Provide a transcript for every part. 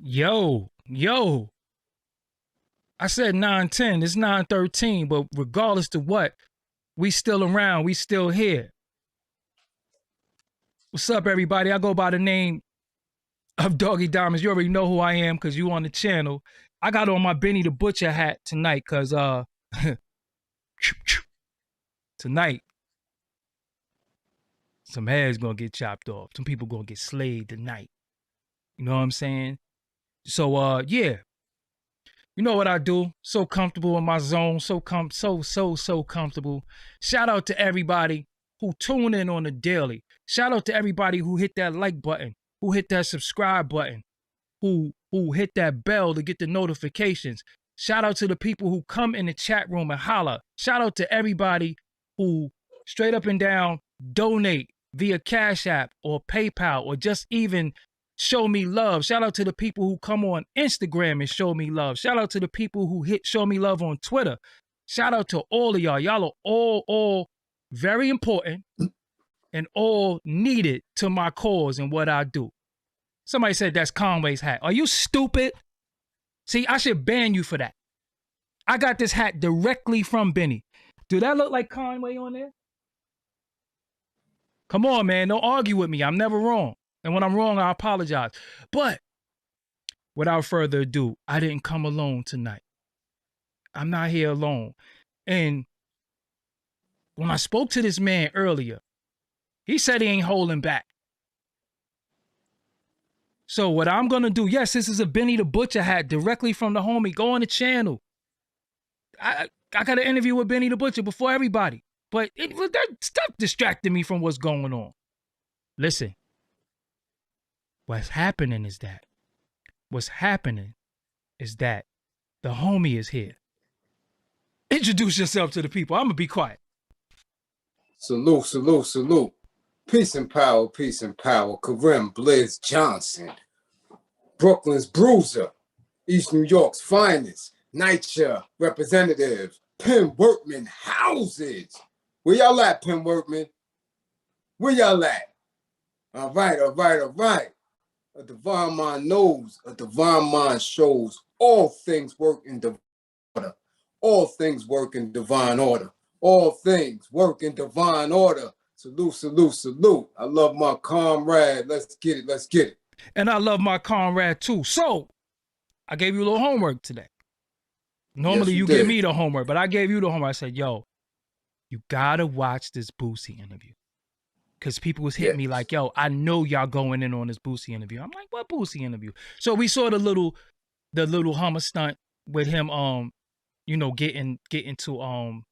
Yo. I said 9:10. It's 9:13, but regardless to what, we still around. We still here. What's up, everybody? I go by the name of Doggie Diamonds. You already know who I am because you on the channel. I got on my Benny the Butcher hat tonight because tonight some heads gonna get chopped off. Some people gonna get slayed tonight. You know what I'm saying? So yeah. You know what I do? So comfortable in my zone, so comfortable. Shout out to everybody who tune in on the daily. Shout out to everybody who hit that like button, who hit that subscribe button, who hit that bell to get the notifications. Shout out to the people who come in the chat room and holler. Shout out to everybody who straight up and down donate via Cash App or PayPal or just even show me love. Shout out to the people who come on Instagram and show me love. Shout out to the people who show me love on Twitter. Shout out to all of y'all. Y'all are all very important and all needed to my cause and what I do. Somebody said that's Conway's hat. Are you stupid? See, I should ban you for that. I got this hat directly from Benny. Do that look like Conway on there? Come on, man. Don't argue with me. I'm never wrong. And when I'm wrong, I apologize. But without further ado, I didn't come alone tonight. I'm not here alone. And when I spoke to this man earlier, he said he ain't holding back. So what I'm going to do, yes, this is a Benny the Butcher hat directly from the homie. Go on the channel. I got an interview with Benny the Butcher before everybody. But stop distracting me from what's going on. Listen. What's happening is that the homie is here. Introduce yourself to the people. I'm going to be quiet. Salute. Peace and power. Kareem Blizz Johnson. Brooklyn's bruiser. East New York's finest. NYCHA representative. Penn Workman houses. Where y'all at, Penn Workman? Where y'all at? All right. A divine mind knows, a divine mind shows. All things work in divine order. All things work in divine order. All things work in divine order. Salute. I love my comrade. Let's get it. And I love my comrade too. So, I gave you a little homework today. Normally yes, you give me the homework, but I gave you the homework. I said, yo, you gotta watch this Boosie interview. Because people was hitting me like, yo, I know y'all going in on this Boosie interview. I'm like, what Boosie interview? So we saw the little Hummer stunt with him, getting to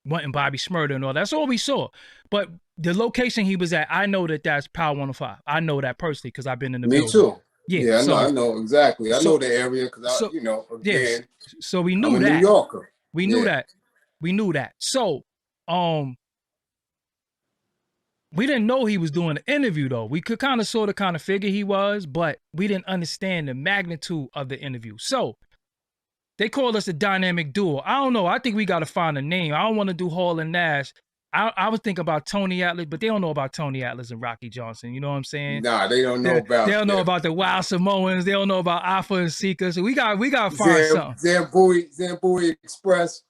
wanting Bobby Shmurda and all. That's all we saw. But the location he was at, I know that's Power 105. I know that personally because I've been in the building. Me too. Yeah, I know exactly. I know the area because again. Yes. So we knew I'm that. a New Yorker. We knew that. So, we didn't know he was doing the interview, though. We could kind of figure he was, but we didn't understand the magnitude of the interview. So they called us a dynamic duo. I don't know. I think we got to find a name. I don't want to do Hall and Nash. I was thinking about Tony Atlas, but they don't know about Tony Atlas and Rocky Johnson. You know what I'm saying? Nah, they don't know about. They don't know about the Wild Samoans. They don't know about Alpha and Sika. So we got to find something. Zambui Express.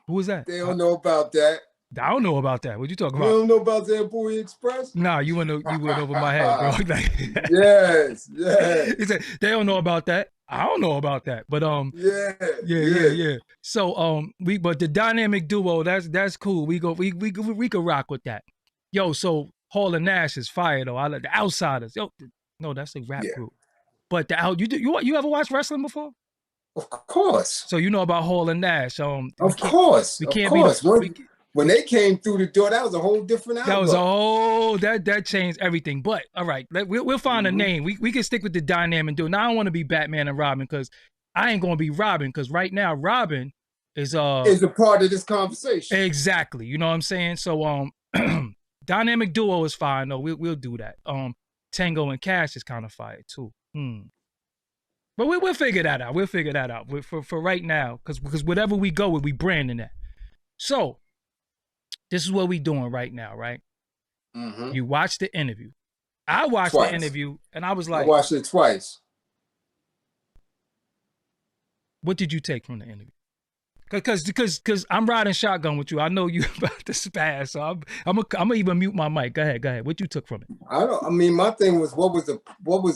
Who was that? They don't know about that. I don't know about that. What you talking about? You don't know about Zambui Express? Nah, you went over my head, bro. Yes. He said they don't know about that. I don't know about that, but yeah. So but the dynamic duo, that's cool. We could rock with that. Yo, so Hall and Nash is fire though. I like the Outsiders. Yo, no, that's a rap group. But you ever watched wrestling before? Of course. So you know about Hall and Nash. Of course. When they came through the door, that was a whole different outlook. That was a whole that changed everything. But all right, we'll find a name. We can stick with the dynamic duo. Now I don't want to be Batman and Robin because I ain't gonna be Robin because right now Robin is a part of this conversation. Exactly. You know what I'm saying? So dynamic duo is fine though. We'll do that. Tango and Cash is kind of fire too. But we'll figure that out. We'll figure that out for right now because whatever we go with, we branding that. So. This is what we doing right now, right? You watched the interview. I watched the interview, and I was like... I watched it twice. What did you take from the interview? Because I'm riding shotgun with you. I know you about to spaz, so I'm gonna even mute my mic. Go ahead. What you took from it? I mean, my thing was what was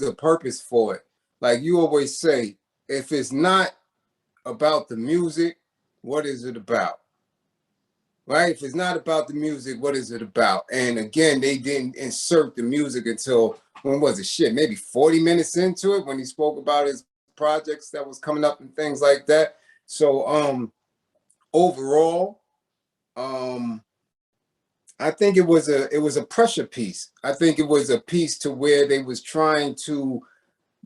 the purpose for it? Like you always say, if it's not about the music, what is it about? Right? If it's not about the music, what is it about? And again, they didn't insert the music until, when was it? Shit, maybe 40 minutes into it when he spoke about his projects that was coming up and things like that. So overall, I think it was a pressure piece. I think it was a piece to where they was trying to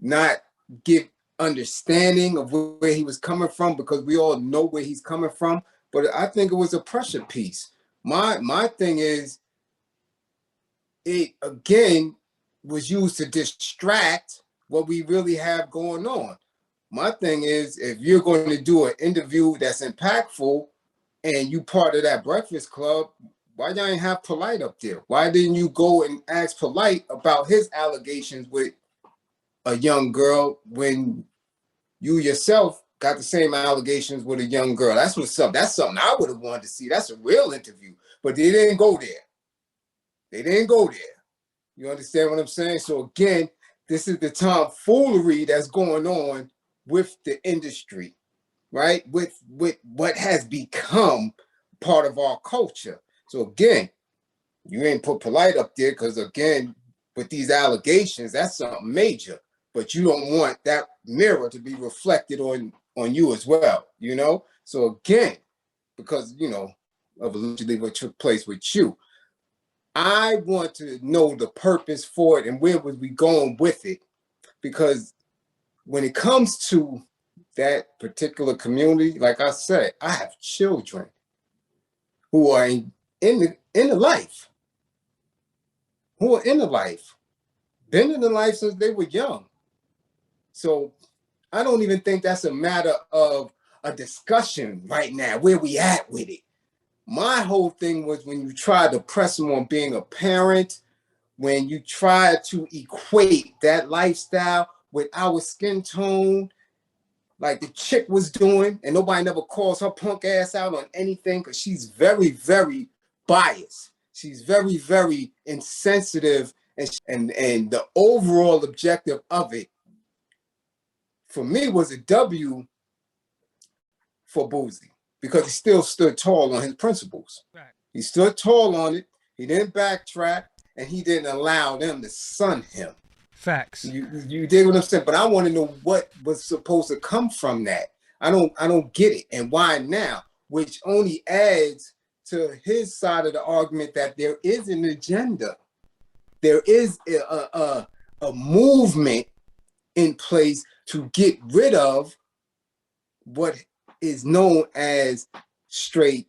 not give understanding of where he was coming from, because we all know where he's coming from. But I think it was a pressure piece. My thing is, it again was used to distract what we really have going on. My thing is, if you're going to do an interview that's impactful and you part of that Breakfast Club, why y'all ain't have Polite up there? Why didn't you go and ask Polite about his allegations with a young girl when you yourself got the same allegations with a young girl? That's what's up. That's something I would have wanted to see. That's a real interview. But they didn't go there. They didn't go there. You understand what I'm saying? So again, this is the tomfoolery that's going on with the industry, right? With what has become part of our culture. So again, you ain't put Polite up there because again, with these allegations, that's something major. But you don't want that mirror to be reflected on you as well, you know? So again, because, you know, of allegedly what took place with you, I want to know the purpose for it and where was we going with it. Because when it comes to that particular community, like I said, I have children who are in the life, been in the life since they were young. So I don't even think that's a matter of a discussion right now, where we at with it. My whole thing was when you try to press them on being a parent, when you try to equate that lifestyle with our skin tone, like the chick was doing, and nobody never calls her punk ass out on anything because she's very, very biased. She's very, very insensitive, and the overall objective of it, for me, was a W for Boosie, because he still stood tall on his principles. Right. He stood tall on it. He didn't backtrack, and he didn't allow them to sun him. Facts. You dig what I'm saying? But I want to know what was supposed to come from that. I don't get it, and why now? Which only adds to his side of the argument that there is an agenda. There is a movement in place to get rid of what is known as straight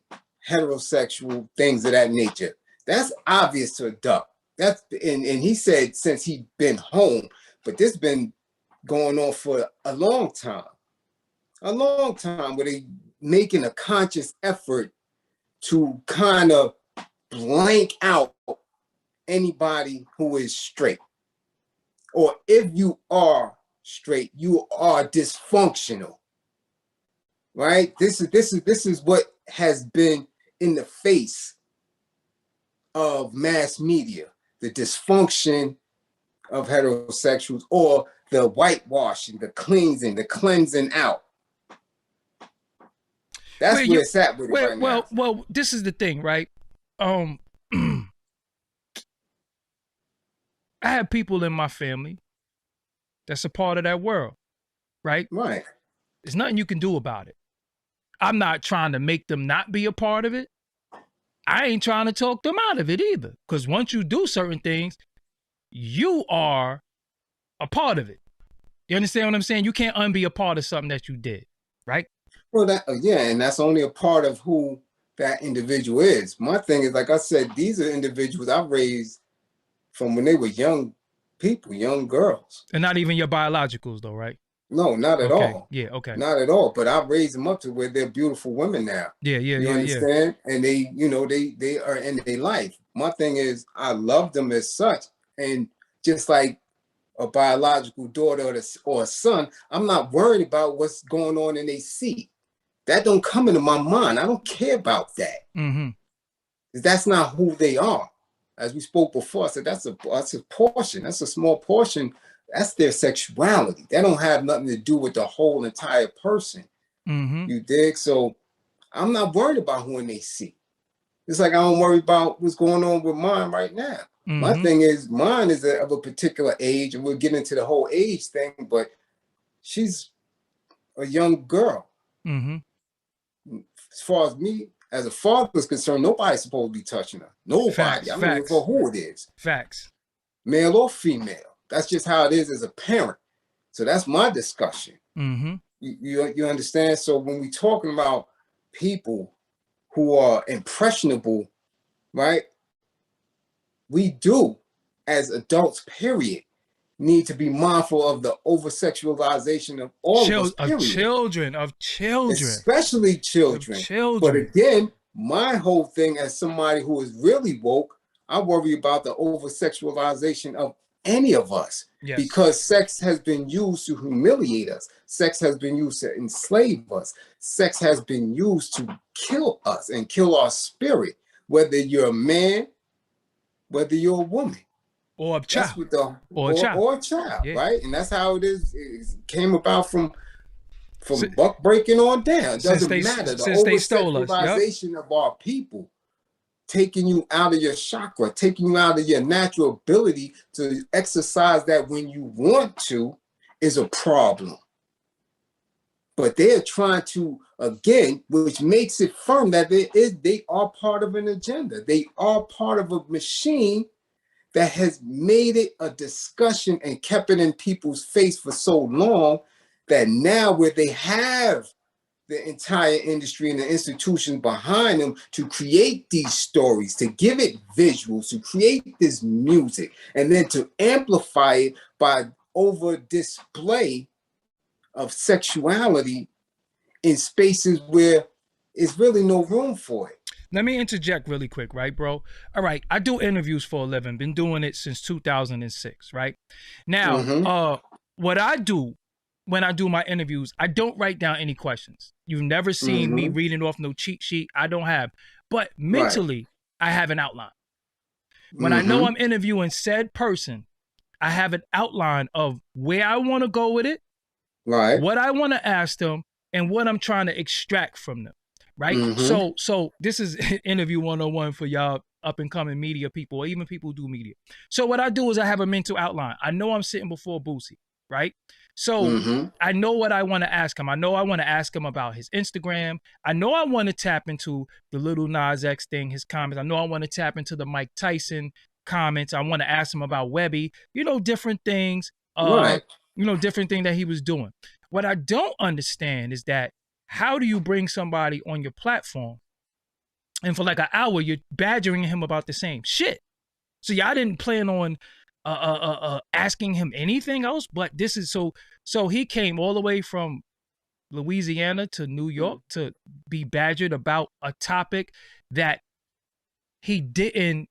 heterosexual things of that nature. That's obvious to a duck. That's and he said since he'd been home, but this been going on for a long time where they making a conscious effort to kind of blank out anybody who is straight, or if you are straight, you are dysfunctional, right? This is what has been in the face of mass media, the dysfunction of heterosexuals, or the whitewashing, the cleansing out. That's where it's at with it right now. Well, this is the thing, right? I have people in my family that's a part of that world, right? Right. There's nothing you can do about it. I'm not trying to make them not be a part of it. I ain't trying to talk them out of it either. Because once you do certain things, you are a part of it. You understand what I'm saying? You can't unbe a part of something that you did, right? Well, and that's only a part of who that individual is. My thing is, like I said, these are individuals I raised from when they were young people, young girls. And not even your biologicals though, right? No, not at all. Yeah, okay. Not at all. But I raised them up to where they're beautiful women now. Yeah. You understand? And they, you know, they are in their life. My thing is, I love them as such. And just like a biological daughter or a son, I'm not worried about what's going on in their seat. That don't come into my mind. I don't care about that. Mm-hmm. That's not who they are. As we spoke before, I said that's a portion. That's a small portion. That's their sexuality. That don't have nothing to do with the whole entire person. Mm-hmm. You dig? So I'm not worried about who in they see. It's like I don't worry about what's going on with mine right now. Mm-hmm. My thing is, mine is of a particular age, and we'll get into the whole age thing, but she's a young girl. Mm-hmm. As far as me, as a father is concerned, nobody's supposed to be touching her. Nobody. Facts, I don't even know who it is. Facts. Male or female. That's just how it is as a parent. So that's my discussion. Mm-hmm. You understand? So when we're talking about people who are impressionable, right? We do, as adults, period, need to be mindful of the over-sexualization of all of us, period. Of children. Especially children. But again, my whole thing as somebody who is really woke, I worry about the over-sexualization of any of us. Yes. Because sex has been used to humiliate us. Sex has been used to enslave us. Sex has been used to kill us and kill our spirit, whether you're a man, whether you're a woman. Or a child. Or a child, yeah. Right? And that's how it is. It came about from buck breaking on down. It doesn't matter. The over-sexualization of our people, taking you out of your chakra, taking you out of your natural ability to exercise that when you want to, is a problem. But they're trying to, again, which makes it firm that they are part of an agenda. They are part of a machine that has made it a discussion and kept it in people's face for so long that now where they have the entire industry and the institutions behind them to create these stories, to give it visuals, to create this music, and then to amplify it by over display of sexuality in spaces where there's really no room for it. Let me interject really quick, right, bro? All right, I do interviews for a living. Been doing it since 2006, right? Now, what I do when I do my interviews, I don't write down any questions. You've never seen me reading off no cheat sheet. I don't have. But mentally, I have an outline. When I know I'm interviewing said person, I have an outline of where I want to go with it, what I want to ask them, and what I'm trying to extract from them. Right. So this is interview 101 for y'all up and coming media people, or even people who do media. So what I do is I have a mental outline. I know I'm sitting before Boosie, right? So I know what I want to ask him. I know I want to ask him about his Instagram. I know I want to tap into the Little Nas X thing, his comments. I know I want to tap into the Mike Tyson comments. I want to ask him about Webby, different things, different thing that he was doing. What I don't understand is that how do you bring somebody on your platform and for like an hour, you're badgering him about the same shit? So y'all didn't plan on asking him anything else, but this is so he came all the way from Louisiana to New York to be badgered about a topic that he didn't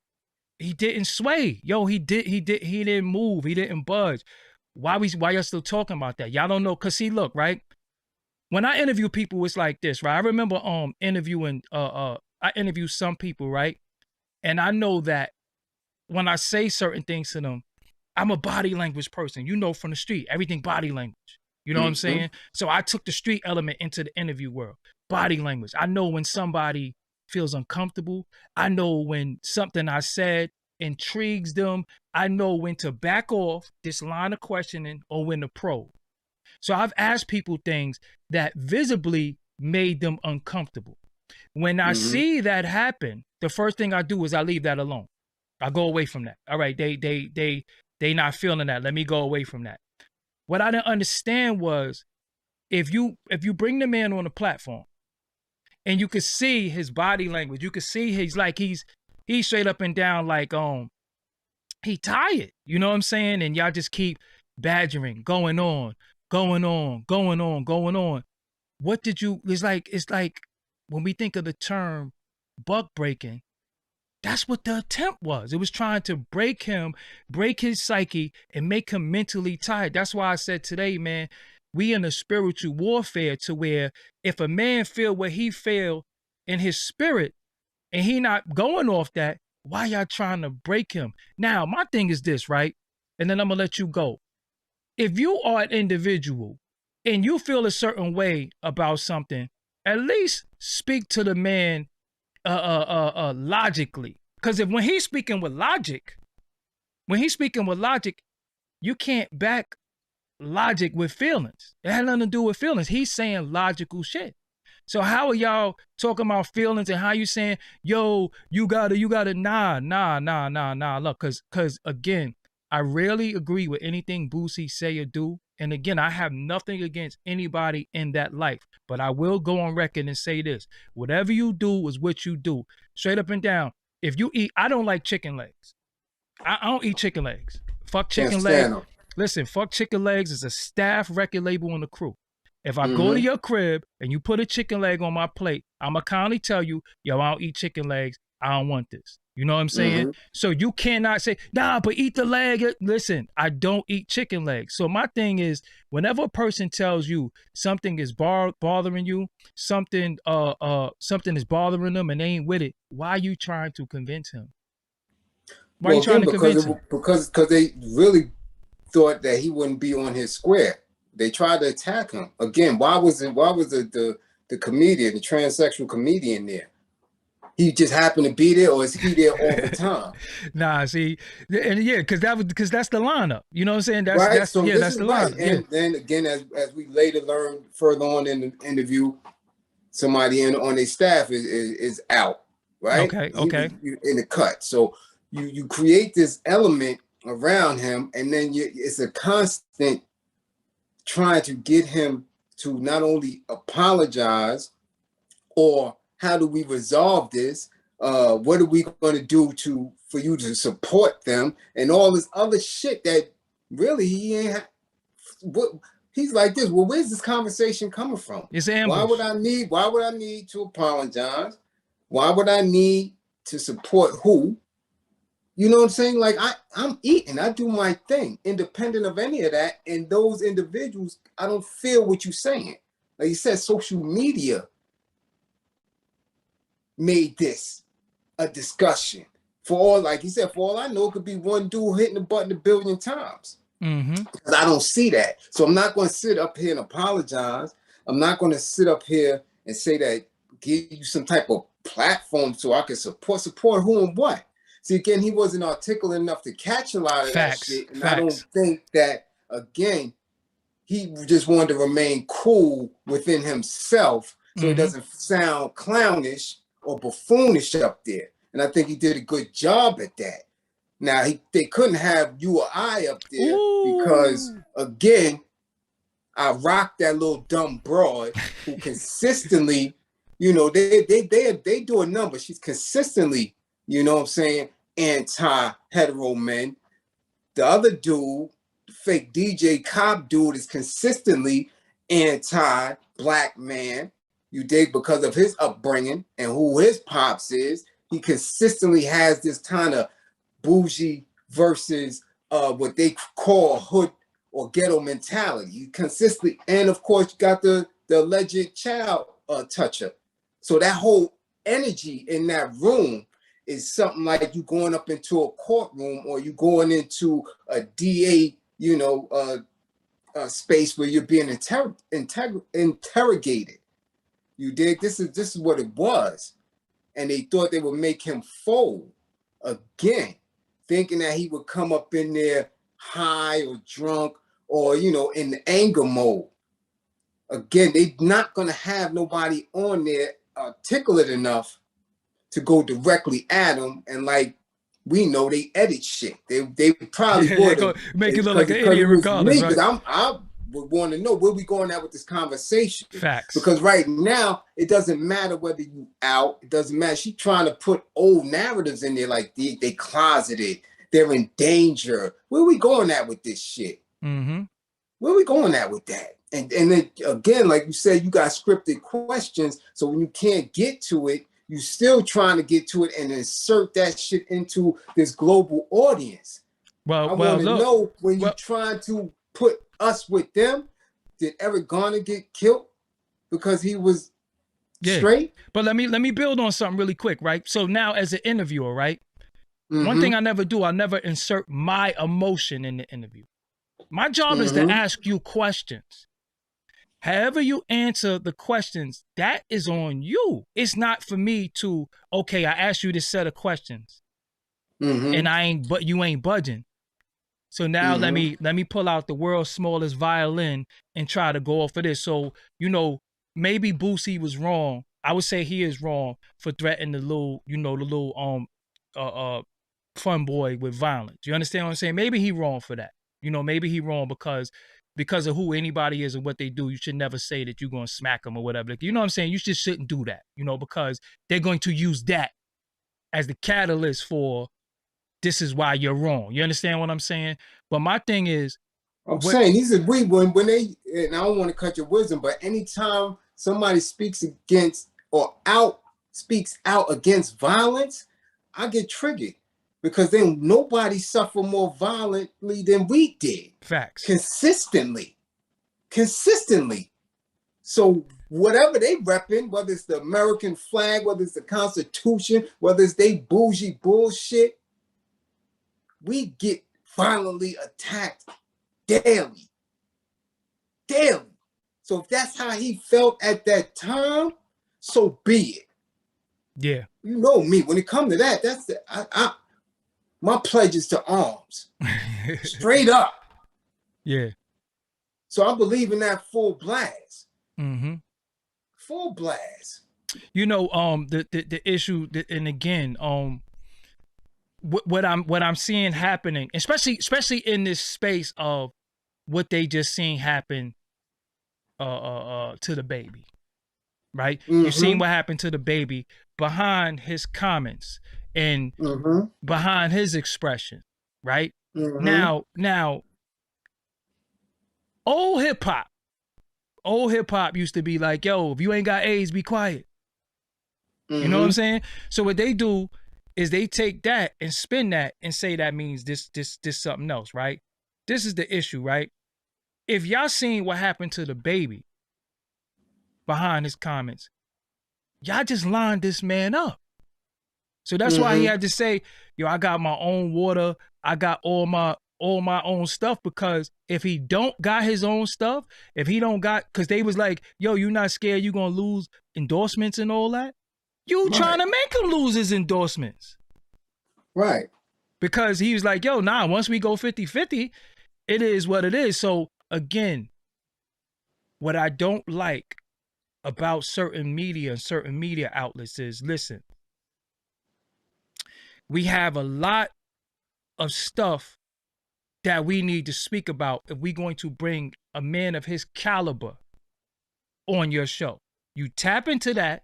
sway. He didn't move, he didn't budge. Why y'all still talking about that? Y'all don't know, cause see, look, right? When I interview people, it's like this, right? I remember interviewing I interview some people, right? And I know that when I say certain things to them, I'm a body language person. From the street, everything body language. You know what I'm saying? So I took the street element into the interview world. Body language. I know when somebody feels uncomfortable. I know when something I said intrigues them. I know when to back off this line of questioning or when to probe. So I've asked people things that visibly made them uncomfortable. When I see that happen, the first thing I do is I leave that alone. I go away from that. All right, they not feeling that. Let me go away from that. What I didn't understand was if you bring the man on a platform and you could see his body language, you could see he's straight up and down like he tired. You know what I'm saying? And y'all just keep badgering, going on. What did you? It's like when we think of the term buck breaking, That's what the attempt was. It was trying to break him, break his psyche, and make him mentally tired. That's why I said today, man, we in a spiritual warfare to where if a man feel what he feel in his spirit and he not going off that, why y'all trying to break him? Now, my thing is this, right? And then I'm gonna let you go. If you are an individual and you feel a certain way about something, at least speak to the man logically. Because if when he's speaking with logic, you can't back logic with feelings. It had nothing to do with feelings. He's saying logical shit. So how are y'all talking about feelings and how you saying, yo, you gotta, nah. Look, cause again, I rarely agree with anything Boosie say or do. And again, I have nothing against anybody in that life, but I will go on record and say this. Whatever you do is what you do. Straight up and down. If you eat, I don't like chicken legs. I don't eat chicken legs. Fuck chicken legs. Listen, fuck chicken legs is a staff record label on the crew. If I go to your crib and you put a chicken leg on my plate, I'ma kindly tell you, yo, I don't eat chicken legs. I don't want this. You know what I'm saying? So you cannot say, nah, but eat the leg. Listen, I don't eat chicken legs. So my thing is, whenever a person tells you something is bothering you, something is bothering them and they ain't with it, why are you trying to convince him? Why are you trying to convince him? Because they really thought that he wouldn't be on his square. They tried to attack him. Again, why was the comedian, the transsexual comedian there? He just happened to be there, or is he there all the time? Nah, see, and yeah, because that's the lineup. You know what I'm saying? That's right. That's the lineup. Right. And then again, as we later learned further on in the interview, somebody on their staff is out. Right. Okay. In the cut. So you create this element around him, and then it's a constant trying to get him to not only apologize, or how do we resolve this? What are we going to do for you to support them, and all this other shit that really he ain't. He's like this. Well, where's this conversation coming from? It's an ambush. Why would I need to apologize? Why would I need to support who? You know what I'm saying? Like I'm eating, I do my thing, independent of any of that. And those individuals, I don't feel what you're saying. Like you said, social media made this a discussion. For all, like you said, for all I know, it could be one dude hitting the button 1 billion times. Because I don't see that. So I'm not going to sit up here and apologize. I'm not going to sit up here and say that, give you some type of platform so I can support who and what. See, again, he wasn't articulate enough to catch a lot of that shit. And I don't think that, again, he just wanted to remain cool within himself so he doesn't sound clownish or buffoonish up there. And I think he did a good job at that. Now, they couldn't have you or I up there because, again, I rock that little dumb broad who consistently, you know, they do a number. She's consistently, you know what I'm saying, anti-hetero men. The other dude, the fake DJ cop dude, is consistently anti-black man. You dig? Because of his upbringing and who his pops is. He consistently has this kind of bougie versus what they call hood or ghetto mentality. He consistently, and of course, you got the alleged child toucher. So that whole energy in that room is something like you going up into a courtroom or you going into a DA, you know, space where you're being interrogated. You dig? This is what it was. And they thought they would make him fold again, thinking that he would come up in there high or drunk or, you know, in the anger mode. Again, they're not going to have nobody on there articulate enough to go directly at him. And like we know, they edit shit. They probably would make you look like an idiot regardless, right? I would want to know where we going at with this conversation. Facts. Because right now, it doesn't matter whether you out. It doesn't matter. She's trying to put old narratives in there like they closeted. They're in danger. Where we going at with this shit? Where we going at with that? And then again, like you said, you got scripted questions. So when you can't get to it, you still trying to get to it and insert that shit into this global audience. I want to know, when you trying to put us with them, did Eric Garner get killed because he was straight? But let me build on something really quick, right? So now as an interviewer, right? One thing I never do, I never insert my emotion in the interview. My job is to ask you questions. However you answer the questions, that is on you. It's not for me to, okay, I asked you this set of questions and you ain't budging. So now let me pull out the world's smallest violin and try to go off of this. So, you know, maybe Boosie was wrong. I would say he is wrong for threatening the little fun boy with violence. You understand what I'm saying? Maybe he wrong for that. You know, maybe he wrong because of who anybody is and what they do. You should never say that you're going to smack them or whatever. You know what I'm saying? You just shouldn't do that, you know, because they're going to use that as the catalyst for this is why you're wrong. You understand what I'm saying? But my thing is, I'm saying these are when they, and I don't want to cut your wisdom, but anytime somebody speaks against or speaks out against violence, I get triggered, because then nobody suffered more violently than we did. Facts. Consistently. So whatever they repping, whether it's the American flag, whether it's the Constitution, whether it's they bougie bullshit, we get violently attacked daily. So if that's how he felt at that time, so be it. Yeah. You know me, when it comes to that, that's my pledge is to arms. Straight up. Yeah. So I believe in that full blast. Full blast. You know, the issue, and again, what I'm seeing happening, especially in this space of what they just seen happen to the baby, right? You've seen what happened to the baby behind his comments and behind his expression, right? Now, old hip hop used to be like, yo, if you ain't got AIDS, be quiet. You know what I'm saying? So what they do is they take that and spin that and say that means this something else, right? This is the issue, right? If y'all seen what happened to the baby behind his comments, y'all just lined this man up. So that's why he had to say, yo, I got my own water, I got all my own stuff, because if he don't got his own stuff, if he don't got, because they was like, yo, you not scared you gonna lose endorsements and all that? You trying to make him lose his endorsements. Right. Because he was like, yo, nah, once we go 50-50, it is what it is. So again, what I don't like about certain media and certain media outlets is, listen, we have a lot of stuff that we need to speak about if we're going to bring a man of his caliber on your show. You tap into that,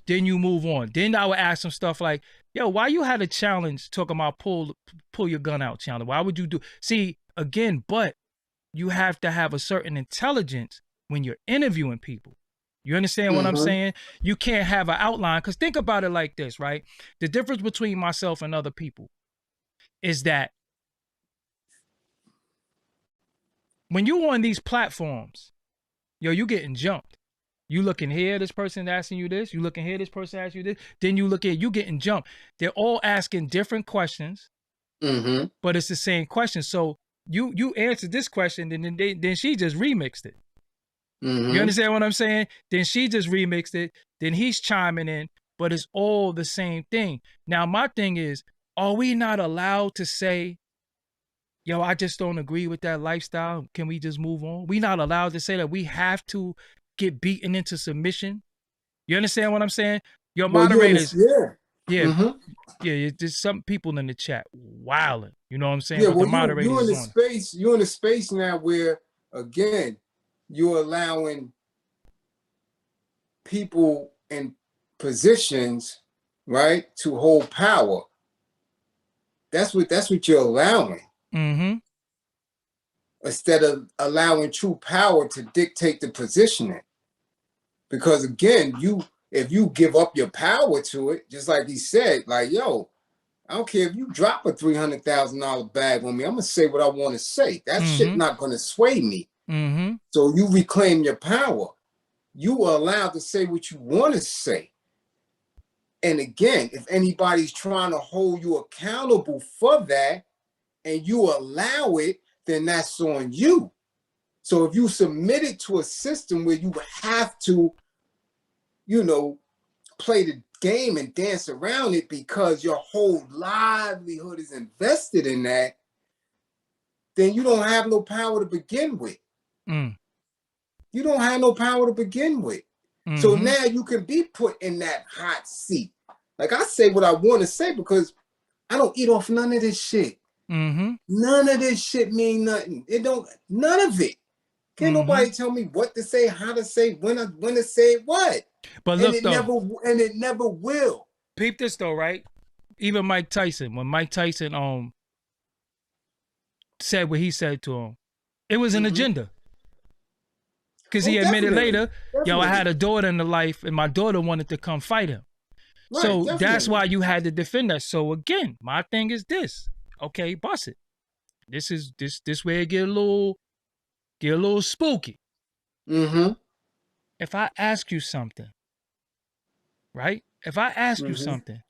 then you move on. Then I would ask some stuff like, yo, why you had a challenge talking about pull your gun out challenge? Why would you do? See, again, but you have to have a certain intelligence when you're interviewing people. You understand what I'm saying? You can't have an outline, because think about it like this, right? The difference between myself and other people is that when you on these platforms, yo, you getting jumped. You looking here, this person asking you this. You looking here, this person asking you this. Then you look at, you getting jumped. They're all asking different questions, but it's the same question. So you answered this question, and then she just remixed it. You understand what I'm saying? Then she just remixed it. Then he's chiming in, but it's all the same thing. Now, my thing is, are we not allowed to say, yo, I just don't agree with that lifestyle. Can we just move on? We not allowed to say that. We have to get beaten into submission. You understand what I'm saying? Your moderators, there's some people in the chat wilding. You know what I'm saying? Yeah, but well, the moderators you're in a space now where, again, you're allowing people in positions, right, to hold power. That's what you're allowing. Instead of allowing true power to dictate the positioning. Because again, If you give up your power to it, just like he said, like, yo, I don't care if you drop a $300,000 bag on me, I'm gonna say what I want to say. That shit not gonna sway me. So you reclaim your power. You are allowed to say what you want to say. And again, if anybody's trying to hold you accountable for that and you allow it, then that's on you. So if you submit it to a system where you have to, you know, play the game and dance around it because your whole livelihood is invested in that, then you don't have no power to begin with. You don't have no power to begin with. So now you can be put in that hot seat. Like I say what I want to say because I don't eat off none of this shit. None of this shit mean nothing. It don't, none of it. Can't nobody tell me what to say, how to say, when to say what. But look, though, it never will. Peep this though, right? Even Mike Tyson, when Mike Tyson said what he said to him, it was an agenda. Because he admitted later, yo, I had a daughter in the life, and my daughter wanted to come fight him. Right, so that's why you had to defend us. So again, my thing is this. Okay, bust it. This way it get a little spooky. If I ask you something, right? If I ask you something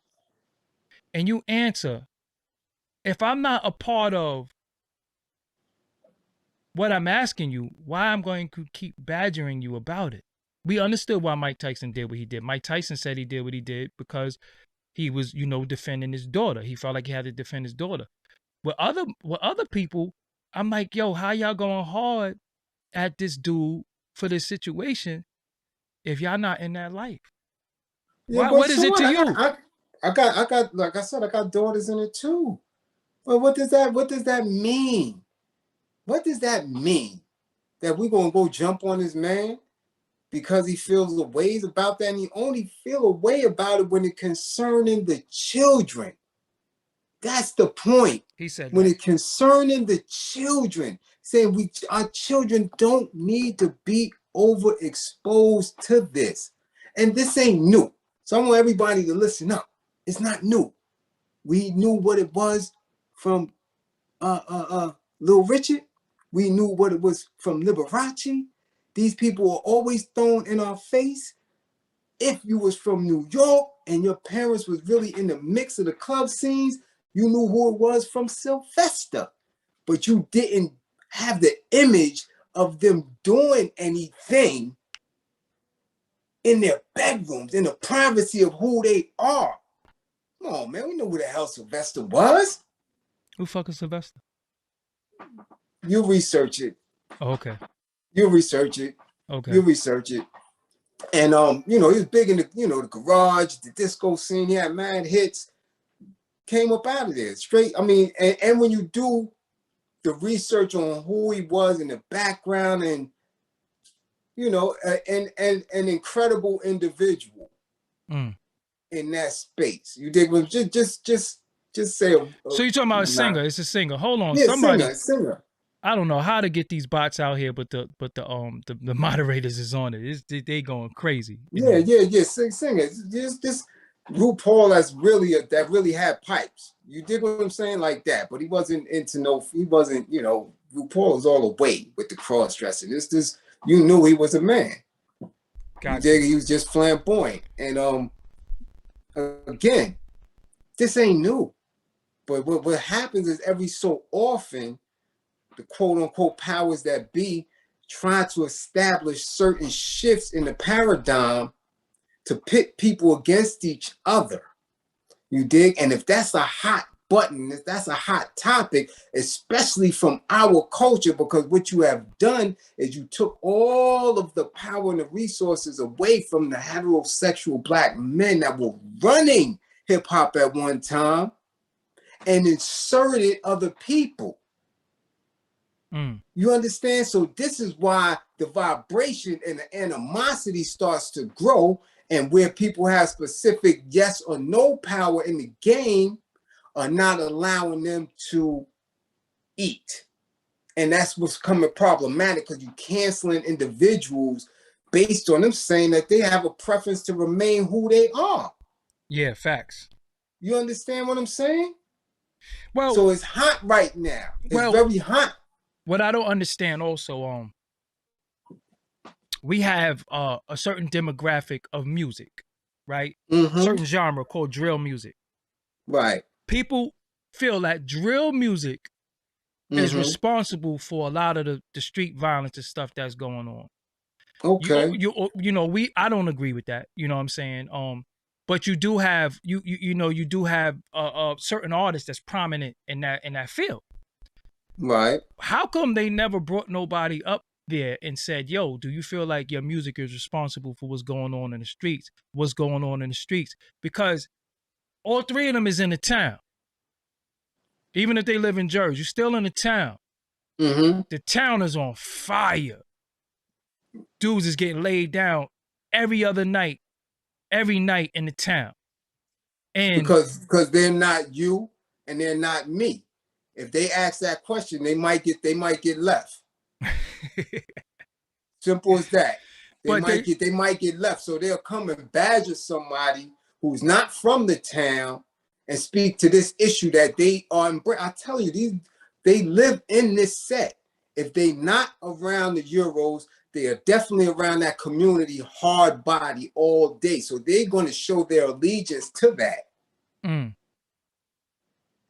and you answer, if I'm not a part of what I'm asking you, why I'm going to keep badgering you about it? We understood why Mike Tyson did what he did. Mike Tyson said he did what he did because he was, defending his daughter. He felt like he had to defend his daughter. With other people, I'm like, yo, how y'all going hard at this dude for this situation if y'all not in that life? Yeah, what is it to you? I got, like I said, I got daughters in it too. But what does that mean? What does that mean? That we're gonna go jump on this man because he feels the ways about that, and he only feel a way about it when it concerning the children. That's the point. He said when it concerning the children, saying our children don't need to be overexposed to this. And this ain't new. So I want everybody to listen up. It's not new. We knew what it was from Little Richard. We knew what it was from Liberace. These people are always thrown in our face. If you was from New York and your parents was really in the mix of the club scenes, you knew who it was from Sylvester. But you didn't have the image of them doing anything in their bedrooms, in the privacy of who they are. Come on, man. We know who the hell Sylvester was. Who fucking Sylvester? You research it. Oh, okay. You research it. Okay. You research it. And he was big in the, the garage, the disco scene. He had mad hits. Came up out of there straight. I mean, and when you do the research on who he was in the background, and an incredible individual in that space. You dig? Just say. So you're talking about a singer? It's a singer. Hold on, yeah, somebody. Singer. I don't know how to get these bots out here, but the moderators is on it. They going crazy. Yeah. Singer. This RuPaul that really had pipes. You dig what I'm saying? Like that. But he wasn't RuPaul was all away with the cross dressing. This you knew he was a man. Gotcha. You dig? He was just flamboyant. And again, this ain't new. But what happens is every so often, the quote unquote powers that be try to establish certain shifts in the paradigm to pit people against each other. You dig? And if that's a hot button, if that's a hot topic, especially from our culture, because what you have done is you took all of the power and the resources away from the heterosexual black men that were running hip hop at one time and inserted other people. You understand? So this is why the vibration and the animosity starts to grow, and where people have specific yes or no power in the game are not allowing them to eat. And that's what's coming problematic, because you're canceling individuals based on them saying that they have a preference to remain who they are. Yeah, facts. You understand what I'm saying? Well, so it's hot right now. It's well, very hot. what I don't understand also, we have a certain demographic of music, right? Certain genre called drill music. Right. People feel that drill music is responsible for a lot of the street violence and stuff that's going on. Okay. I don't agree with that. You know what I'm saying? But you do have you do have certain artists that's prominent in that field. Right. How come they never brought nobody up there and said, "Yo, do you feel like your music is responsible for what's going on in the streets? What's going on in the streets?" Because all three of them is in the town. Even if they live in Jersey, you're still in the town. The town is on fire. Dudes is getting laid down every night in the town. And because they're not you and they're not me. If they ask that question, they might get left. Simple as that. They might get left. So they'll come and badger somebody who's not from the town and speak to this issue that they are. I tell you, they live in this set. If they not around the Euros, they are definitely around that community hard body all day. So they're going to show their allegiance to that.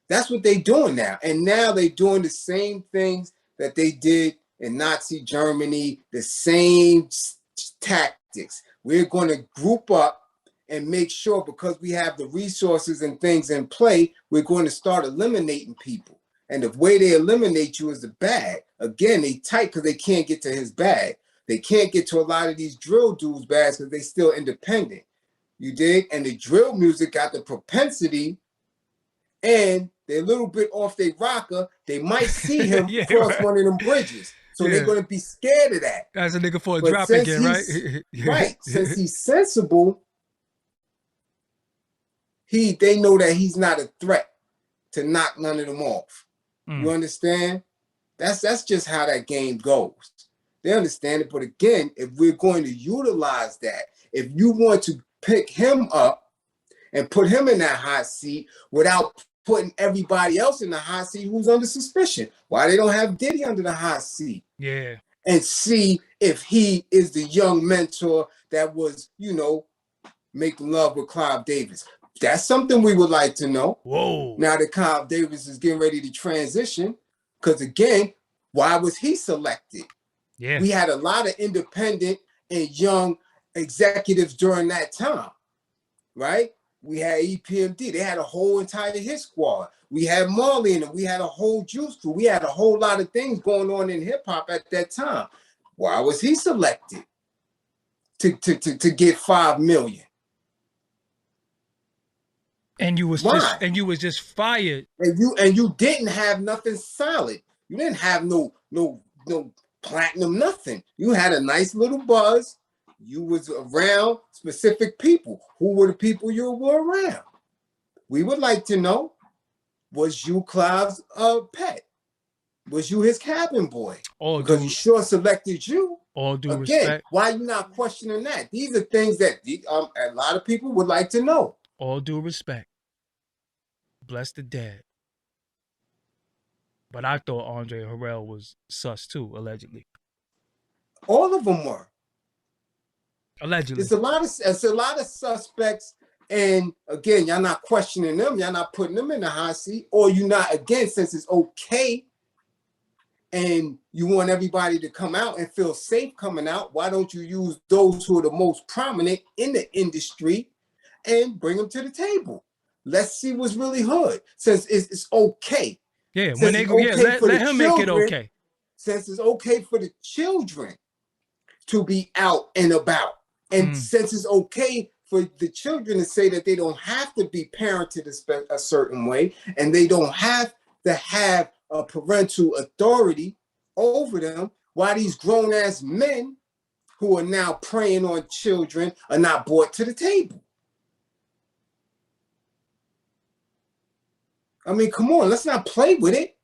That's what they're doing now. And now they're doing the same things that they did in Nazi Germany, the same tactics. We're going to group up and make sure, because we have the resources and things in play, we're going to start eliminating people. And the way they eliminate you is the bag. Again, they tight because they can't get to his bag. They can't get to a lot of these drill dudes' bags because they still independent. You dig? And the drill music got the propensity, and they're a little bit off their rocker. They might see him cross one of them bridges. So they're going to be scared of that. That's a nigga for a drop again, right? Right. Since he's sensible, they know that he's not a threat to knock none of them off. You understand? That's just how that game goes. They understand it. But again, if we're going to utilize that, if you want to pick him up and put him in that hot seat without putting everybody else in the hot seat who's under suspicion, why they don't have Diddy under the hot seat? Yeah. And see if he is the young mentor that was, making love with Clive Davis. That's something we would like to know. Whoa. Now that Clive Davis is getting ready to transition, because again, why was he selected? Yeah. We had a lot of independent and young executives during that time, right? We had EPMD. They had a whole entire hit squad. We had Marley in them. We had a whole Juice Crew. We had a whole lot of things going on in hip hop at that time. Why was he selected to get $5 million? And you was just fired. And you didn't have nothing solid. You didn't have no platinum, nothing. You had a nice little buzz. You was around specific people. Who were the people you were around? We would like to know, was you Clive's pet? Was you his cabin boy? Because he sure selected you. All due Again, respect. why are you not questioning that? These are things that a lot of people would like to know. All due respect. Bless the dead. But I thought Andre Harrell was sus too, allegedly. All of them were. Allegedly. It's a lot of suspects, and again, y'all not questioning them, y'all not putting them in the hot seat, or you not, again, since it's okay and you want everybody to come out and feel safe coming out, why don't you use those who are the most prominent in the industry and bring them to the table? Let's see what's really hood, since it's okay. Yeah, when they go, let him make it okay. Since it's okay for the children to be out and about. And since it's okay for the children to say that they don't have to be parented a certain way, and they don't have to have a parental authority over them, why these grown-ass men who are now preying on children are not brought to the table? I mean, come on, let's not play with it.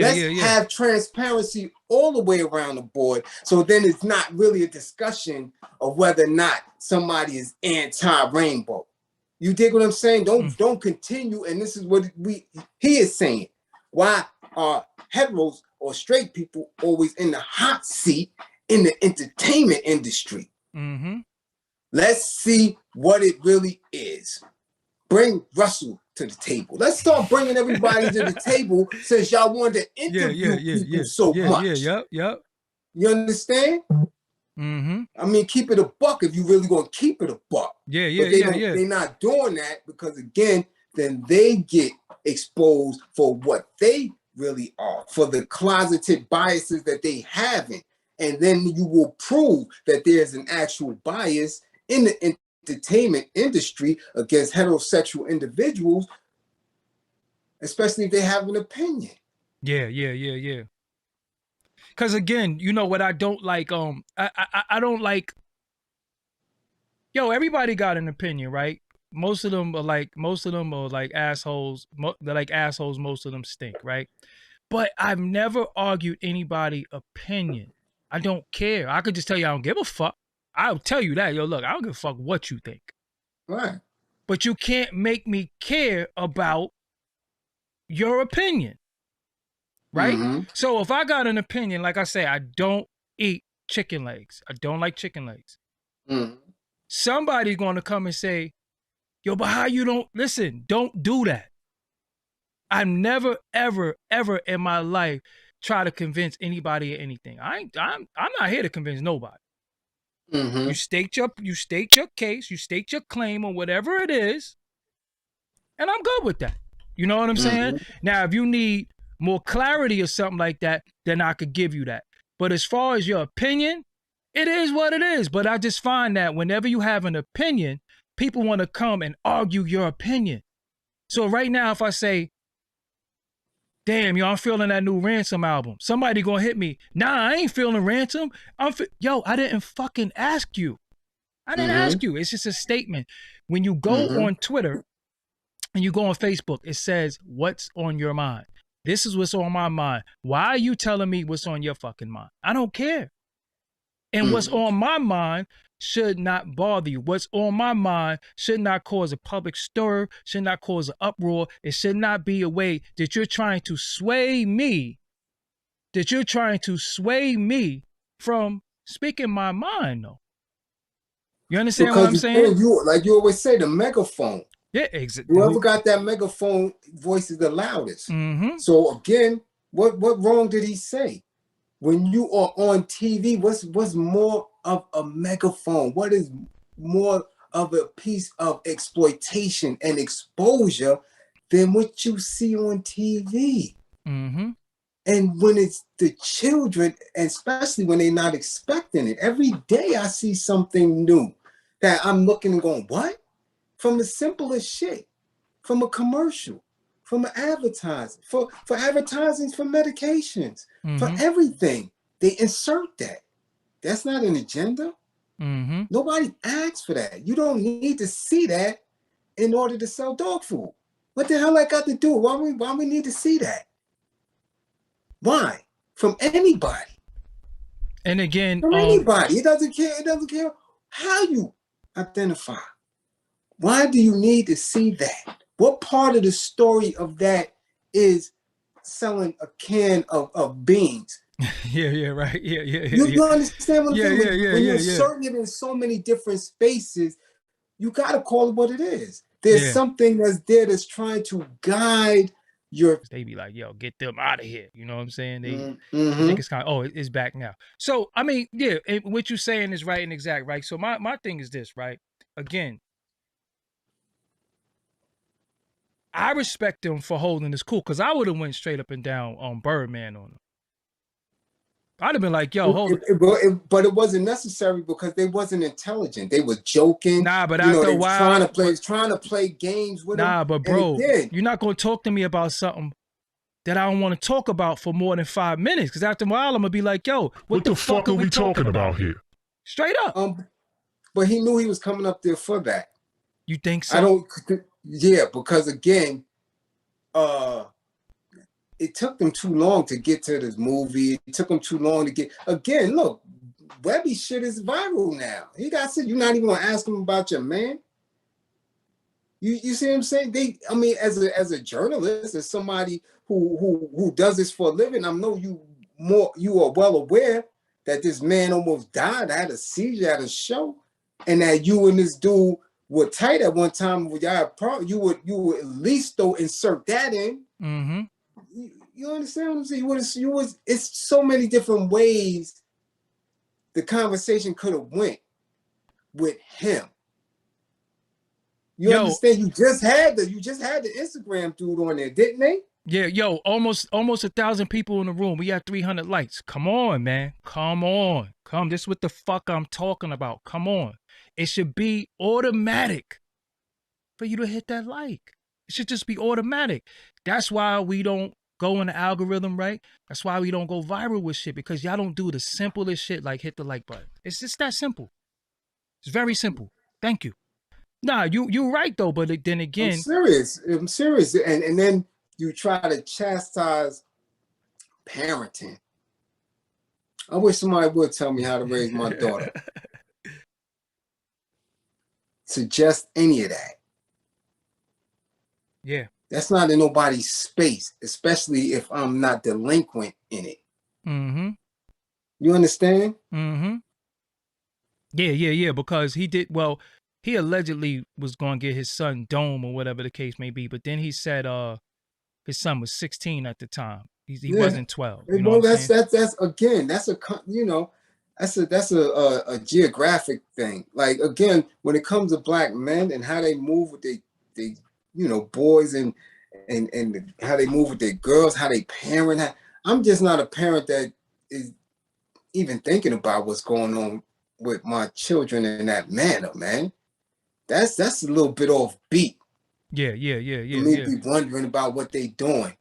Let's have transparency all the way around the board. So then it's not really a discussion of whether or not somebody is anti-rainbow. You dig what I'm saying? Don't continue. And this is what he is saying. Why are heteros or straight people always in the hot seat in the entertainment industry? Let's see what it really is. Bring Russell to the table. Let's start bringing everybody to the table since y'all wanted to interview people so much. You understand? I mean, keep it a buck if you really gonna keep it a buck. But they're not doing that because again, then they get exposed for what they really are, for the closeted biases that they haven't. And then you will prove that there's an actual bias in the entertainment industry against heterosexual individuals, especially if they have an opinion. Because again, you know what I don't like? I don't like. Yo, everybody got an opinion, right? Most of them are like assholes. They're like assholes. Most of them stink, right? But I've never argued anybody's opinion. I don't care. I could just tell you I don't give a fuck. I'll tell you that. Yo, look, I don't give a fuck what you think. Right. But you can't make me care about your opinion. Right? So if I got an opinion, like I say, I don't eat chicken legs. I don't like chicken legs. Somebody's going to come and say, yo, but how you don't listen? Don't do that. I've never, ever, ever in my life try to convince anybody of anything. I'm not here to convince nobody. You state your case, you state your claim or whatever it is, and I'm good with that. You know what I'm saying? Now, if you need more clarity or something like that, then I could give you that. But as far as your opinion, it is what it is. But I just find that whenever you have an opinion, people want to come and argue your opinion. So right now, if I say, damn, yo, I'm feeling that new Ransom album, somebody gonna hit me. Nah, I ain't feeling Ransom. Yo, I didn't fucking ask you. I didn't ask you. It's just a statement. When you go on Twitter and you go on Facebook, it says, what's on your mind? This is what's on my mind. Why are you telling me what's on your fucking mind? I don't care. And what's on my mind should not bother you. What's on my mind should not cause a public stir, should not cause an uproar. It should not be a way that you're trying to sway me, from speaking my mind, though. You understand what I'm saying? Like you always say, the megaphone. Yeah, exactly. Whoever got that megaphone voice is the loudest. So again, what wrong did he say? When you are on TV, what's more of a megaphone? What is more of a piece of exploitation and exposure than what you see on TV? And when it's the children, and especially when they're not expecting it, every day I see something new that I'm looking and going, what? From the simplest shit, from a commercial, from an advertising, for advertising for medications, for everything. They insert that. That's not an agenda. Nobody asks for that. You don't need to see that in order to sell dog food. What the hell I got to do? Why we need to see that? Why? From anybody. And again, from anybody. It doesn't care. It doesn't care how you identify. Why do you need to see that? What part of the story of that is selling a can of beans? Right. You understand what I'm saying? When you're inserting it in so many different spaces, you got to call it what it is. There's something that's there that's trying to guide your... They be like, yo, get them out of here. You know what I'm saying? They think it's kind of, it's back now. So, I mean, what you're saying is right and exact, right? So my thing is this, right? Again, I respect them for holding this cool, because I would have went straight up and down on Birdman on them. I'd have been like, yo, hold it. But it wasn't necessary because they wasn't intelligent. They were joking. Nah, but after a while, trying to play games with nah, them. But bro, you're not going to talk to me about something that I don't want to talk about for more than 5 minutes. Because after a while, I'm going to be like, yo, what the fuck are we talking about here? Straight up. But he knew he was coming up there for that. You think so? Yeah, because again, it took them too long to get to this movie. It took them too long to get. Again, look, Webby shit is viral now. He got said, you're not even gonna ask him about your man. You see what I'm saying? I mean, as a journalist, as somebody who does this for a living, I know you are well aware that this man almost died, had a seizure at a show, and that you and this dude were tight at one time. You would at least though insert that in. Mm-hmm. You understand what I'm saying? It's so many different ways the conversation could have went with him. You understand? You just had the Instagram dude on there, didn't they? Yeah, yo, almost 1,000 people in the room. We had 300 likes. Come on, man. Come on. This is what the fuck I'm talking about. Come on. It should be automatic for you to hit that like. It should just be automatic. That's why we don't go in the algorithm, right? That's why we don't go viral with shit, because y'all don't do the simplest shit like hit the like button. It's just that simple. It's very simple. Thank you. Nah, you're right though, but then again, I'm serious. And then you try to chastise parenting. I wish somebody would tell me how to raise my daughter. Suggest any of that. Yeah. That's not in nobody's space, especially if I'm not delinquent in it. Mm-hmm. You understand? Mm-hmm. Yeah, because he allegedly was going to get his son Dome or whatever the case may be, but then he said his son was 16 at the time. He wasn't 12. You know well, that's a geographic thing. Like, again, when it comes to black men and how they move with they boys and how they move with their girls, how they parent. I'm just not a parent that is even thinking about what's going on with my children in that manner, man. That's a little bit off beat. Yeah. Be wondering about what they doing.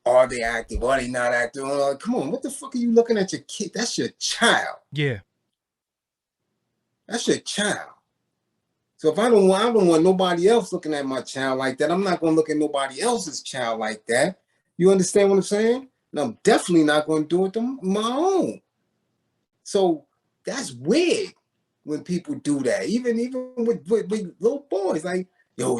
Are they active? Are they not active? Come on, what the fuck are you looking at your kid? That's your child. Yeah. That's your child. So if I don't want nobody else looking at my child like that, I'm not going to look at nobody else's child like that. You understand what I'm saying? And I'm definitely not going to do it to my own. So that's weird when people do that. Even with little boys, like, yo,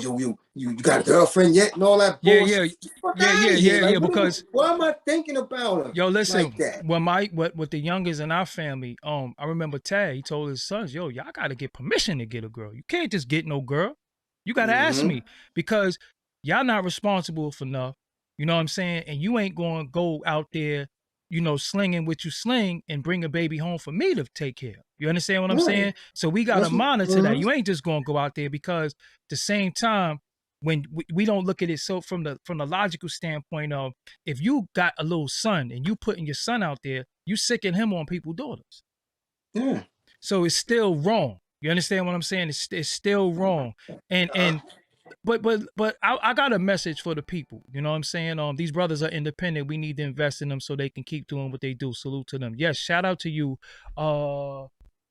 you got a girlfriend yet and all that bullshit. Yeah. Because what am I thinking about him? Yo, listen, like that? With the youngest in our family, I remember Tad, he told his sons, yo, y'all gotta get permission to get a girl. You can't just get no girl. You gotta ask me, because y'all not responsible for enough. You know what I'm saying? And you ain't gonna go out there, slinging what you sling and bring a baby home for me to take care of. You understand what I'm saying? So we gotta monitor that. You ain't just gonna go out there, because at the same time, when we don't look at it so from the logical standpoint of, if you got a little son and you putting your son out there, you sicking him on people's daughters. Yeah. So it's still wrong. You understand what I'm saying? It's still wrong. But I got a message for the people. You know what I'm saying? These brothers are independent. We need to invest in them so they can keep doing what they do. Salute to them. Yes, shout out to you,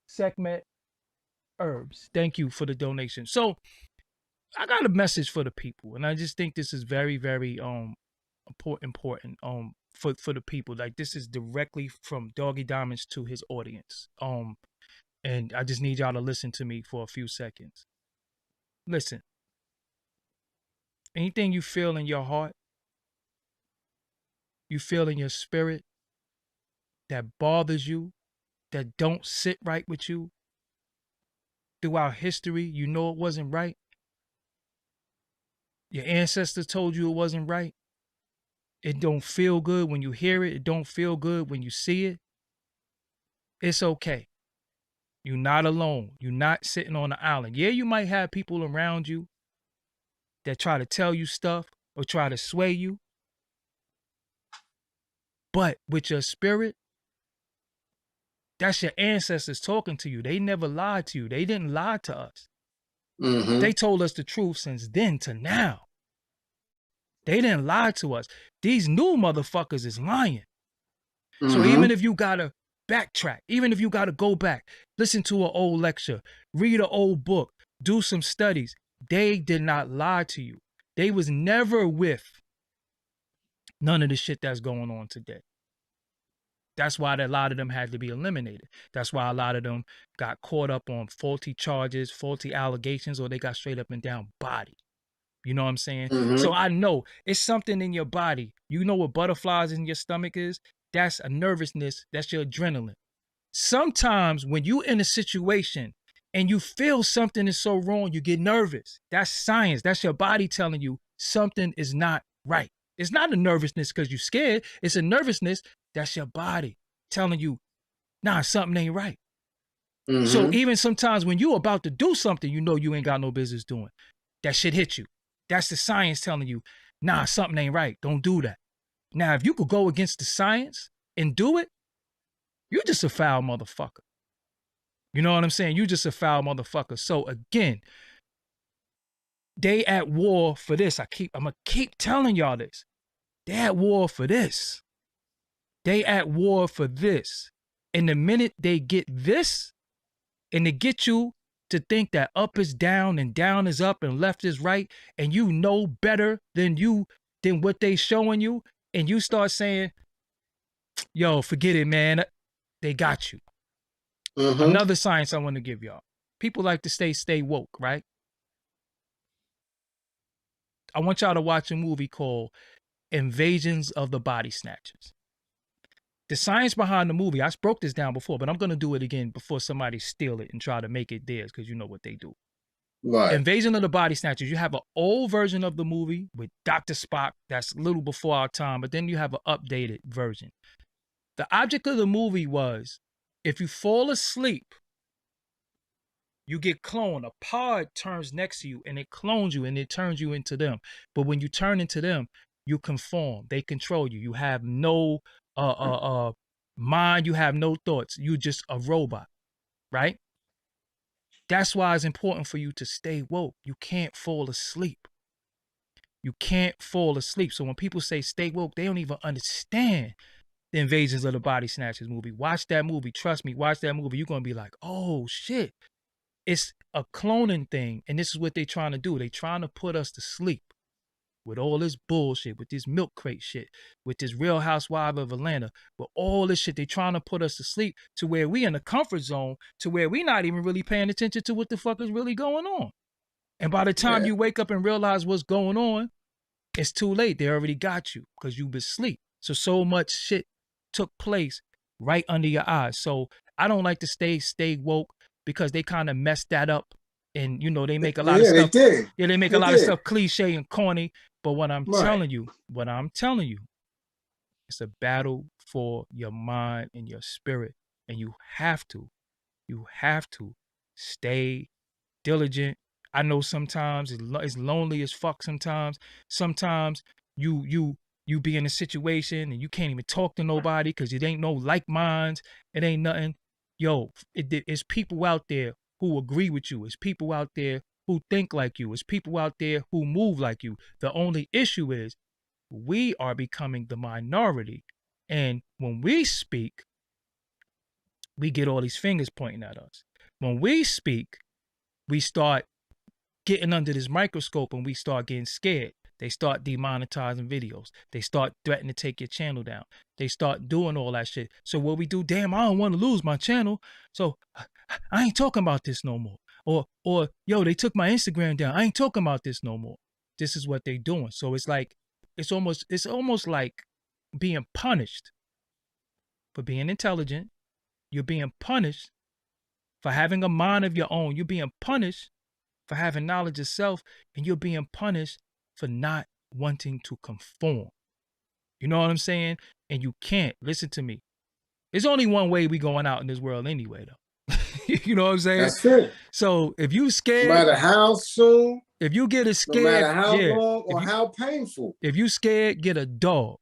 Sekhmet Herbs. Thank you for the donation. So I got a message for the people, and I just think this is very, very important for the people. Like, this is directly from Doggie Diamonds to his audience. And I just need y'all to listen to me for a few seconds. Listen. Anything you feel in your heart, you feel in your spirit, that bothers you, that don't sit right with you, throughout history, you know it wasn't right. Your ancestors told you it wasn't right. It don't feel good when you hear it. It don't feel good when you see it. It's okay. You're not alone. You're not sitting on an island. Yeah, you might have people around you that try to tell you stuff or try to sway you. But with your spirit, that's your ancestors talking to you. They never lied to you. They didn't lie to us. Mm-hmm. They told us the truth since then to now. They didn't lie to us. These new motherfuckers is lying. Mm-hmm. So even if you gotta backtrack, even if you gotta go back, listen to an old lecture, read an old book, do some studies, they did not lie to you. They was never with None of the shit that's going on today. That's why a lot of them had to be eliminated. That's why a lot of them got caught up on faulty charges, faulty allegations, or they got straight up and down body. You know what I'm saying? Mm-hmm. So I know it's something in your body. You know what butterflies in your stomach is? That's a nervousness. That's your adrenaline. Sometimes when you in a situation and you feel something is so wrong, you get nervous. That's science. That's your body telling you something is not right. It's not a nervousness because you're scared. It's a nervousness. That's your body telling you, nah, something ain't right. Mm-hmm. So even sometimes when you about to do something, you know you ain't got no business doing. That shit hit you. That's the science telling you, nah, something ain't right. Don't do that. Now, if you could go against the science and do it, you're just a foul motherfucker. You know what I'm saying? You just a foul motherfucker. So again, they at war for this. I'm gonna keep telling y'all this. They at war for this. They at war for this. And the minute they get this, and they get you to think that up is down and down is up and left is right, and you know better than what they showing you, and you start saying, yo, forget it, man. They got you. Mm-hmm. Another science I want to give y'all. People like to stay woke, right? I want y'all to watch a movie called Invasions of the Body Snatchers. The science behind the movie, I broke this down before, but I'm going to do it again before somebody steal it and try to make it theirs, because you know what they do. Right. Invasion of the Body Snatchers, you have an old version of the movie with Dr. Spock that's a little before our time, but then you have an updated version. The object of the movie was, if you fall asleep, you get cloned. A pod turns next to you and it clones you and it turns you into them. But when you turn into them, you conform. They control you. You have no mind. You have no thoughts. You're just a robot, right? That's why it's important for you to stay woke. You can't fall asleep. You can't fall asleep. So when people say stay woke, they don't even understand the Invasions of the Body Snatchers movie. Watch that movie. Trust me, watch that movie. You're going to be like, oh, shit. It's a cloning thing, and this is what they're trying to do. They're trying to put us to sleep with all this bullshit, with this milk crate shit, with this Real Housewife of Atlanta, with all this shit. They're trying to put us to sleep to where we in a comfort zone, to where we not even really paying attention to what the fuck is really going on. And by the time you wake up and realize what's going on, it's too late. They already got you because you've been asleep. So much shit took place right under your eyes. So I don't like to stay woke, because they kind of messed that up, and you know they make a lot of stuff. They did. Yeah, they make a lot of stuff cliche and corny. But what I'm telling you, it's a battle for your mind and your spirit, and you have to stay diligent. I know sometimes it's lonely as fuck. Sometimes you be in a situation and you can't even talk to nobody because it ain't no like minds. It ain't nothing. Yo, it's people out there who agree with you. It's people out there who think like you. It's people out there who move like you. The only issue is we are becoming the minority. And when we speak, we get all these fingers pointing at us. When we speak, we start getting under this microscope and we start getting scared. They start demonetizing videos. They start threatening to take your channel down. They start doing all that shit. So what we do, damn, I don't want to lose my channel. So I ain't talking about this no more. Or yo, they took my Instagram down. I ain't talking about this no more. This is what they doing. So it's like, it's almost like being punished for being intelligent. You're being punished for having a mind of your own. You're being punished for having knowledge of self, and you're being punished for not wanting to conform. You know what I'm saying? And you can't. Listen to me. There's only one way we going out in this world anyway, though. You know what I'm saying? That's true. So if you scared, no matter how soon, if you get scared, no matter how long or how painful, if you scared, get a dog.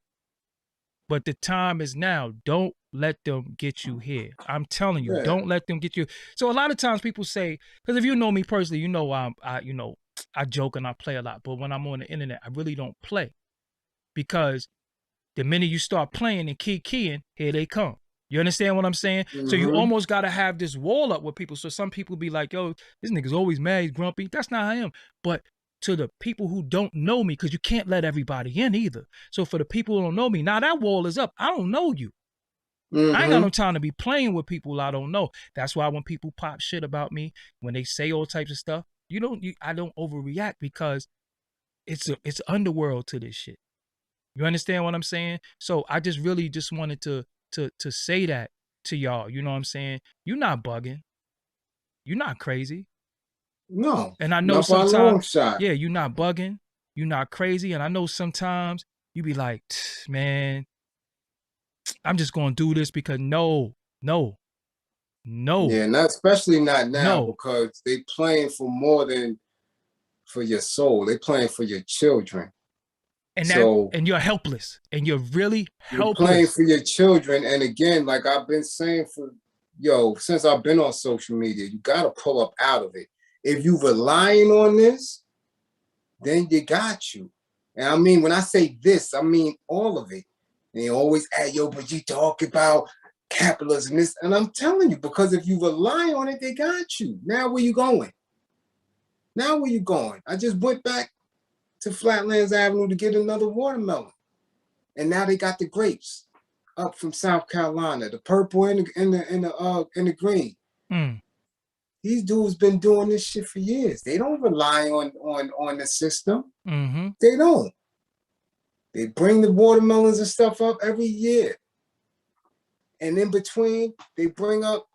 But the time is now. Don't let them get you here. I'm telling you, don't let them get you. So a lot of times people say, because if you know me personally, you know I joke and I play a lot. But when I'm on the internet, I really don't play, because the minute you start playing and keying, here they come. You understand what I'm saying? Mm-hmm. So you almost got to have this wall up with people. So some people be like, yo, this nigga's always mad, he's grumpy. That's not how I am. But to the people who don't know me, because you can't let everybody in either. So for the people who don't know me, now that wall is up. I don't know you. I ain't got no time to be playing with people I don't know. That's why when people pop shit about me, when they say all types of stuff, I don't overreact, because it's underworld to this shit. You understand what I'm saying? So I just really just wanted to say that to y'all. You know what I'm saying? You're not bugging. You're not crazy. No. And I know Not by a long sometimes, shot. yeah, you're not bugging. You're not crazy. And I know sometimes you be like, man, I'm just gonna do this because no. Yeah, especially not now, No. because they playing for more than for your soul. They playing for your children. And you're helpless. And you're really You're playing helpless. for your children. And again, like I've been saying since I've been on social media, you gotta pull up out of it. If you relying on this, then you got you. And I mean, when I say this, I mean all of it. And you always add, but you talk about capitalism, this, and I'm telling you, because if you rely on it, they got you. Now where you going? I just went back to Flatlands Avenue to get another watermelon. And now they got the grapes up from South Carolina, the purple and the green. These dudes been doing this shit for years. They don't rely on the system. They don't. They bring the watermelons and stuff up every year. And in between, they bring up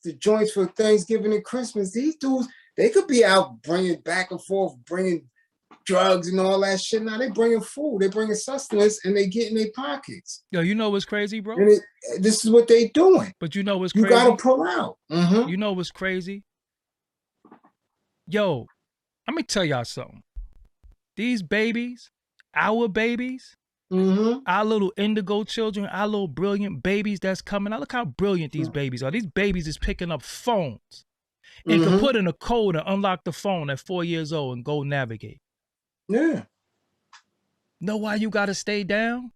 the joints for Thanksgiving and Christmas. These dudes, they could be out bringing back and forth, bringing drugs and all that shit. Now they bringing food, they bringing sustenance, and they get in their pockets. Yo, you know what's crazy, bro? And this is what they doing. But you know what's crazy? You gotta pull out. You know what's crazy? Yo, let me tell y'all something. These babies, our babies, our little indigo children, our little brilliant babies that's coming out. Look how brilliant these babies are. These babies is picking up phones and can put in a code and unlock the phone at 4 years old and go navigate. Yeah. Know why you gotta stay down?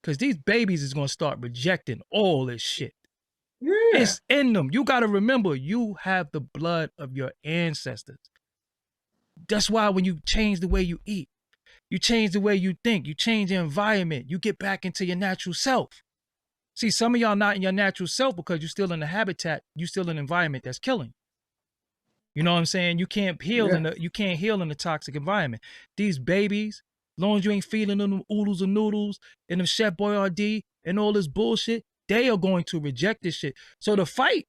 Because these babies is gonna start rejecting all this shit. Yeah. It's in them. You gotta remember, you have the blood of your ancestors. That's why when you change the way you eat, you change the way you think, you change the environment, you get back into your natural self. See, some of y'all not in your natural self because you're still in the habitat, you're still in an environment that's killing. You know what I'm saying? You can't heal in the toxic environment. These babies, as long as you ain't feeding them oodles and noodles and them Chef Boyardee and all this bullshit, they are going to reject this shit. So the fight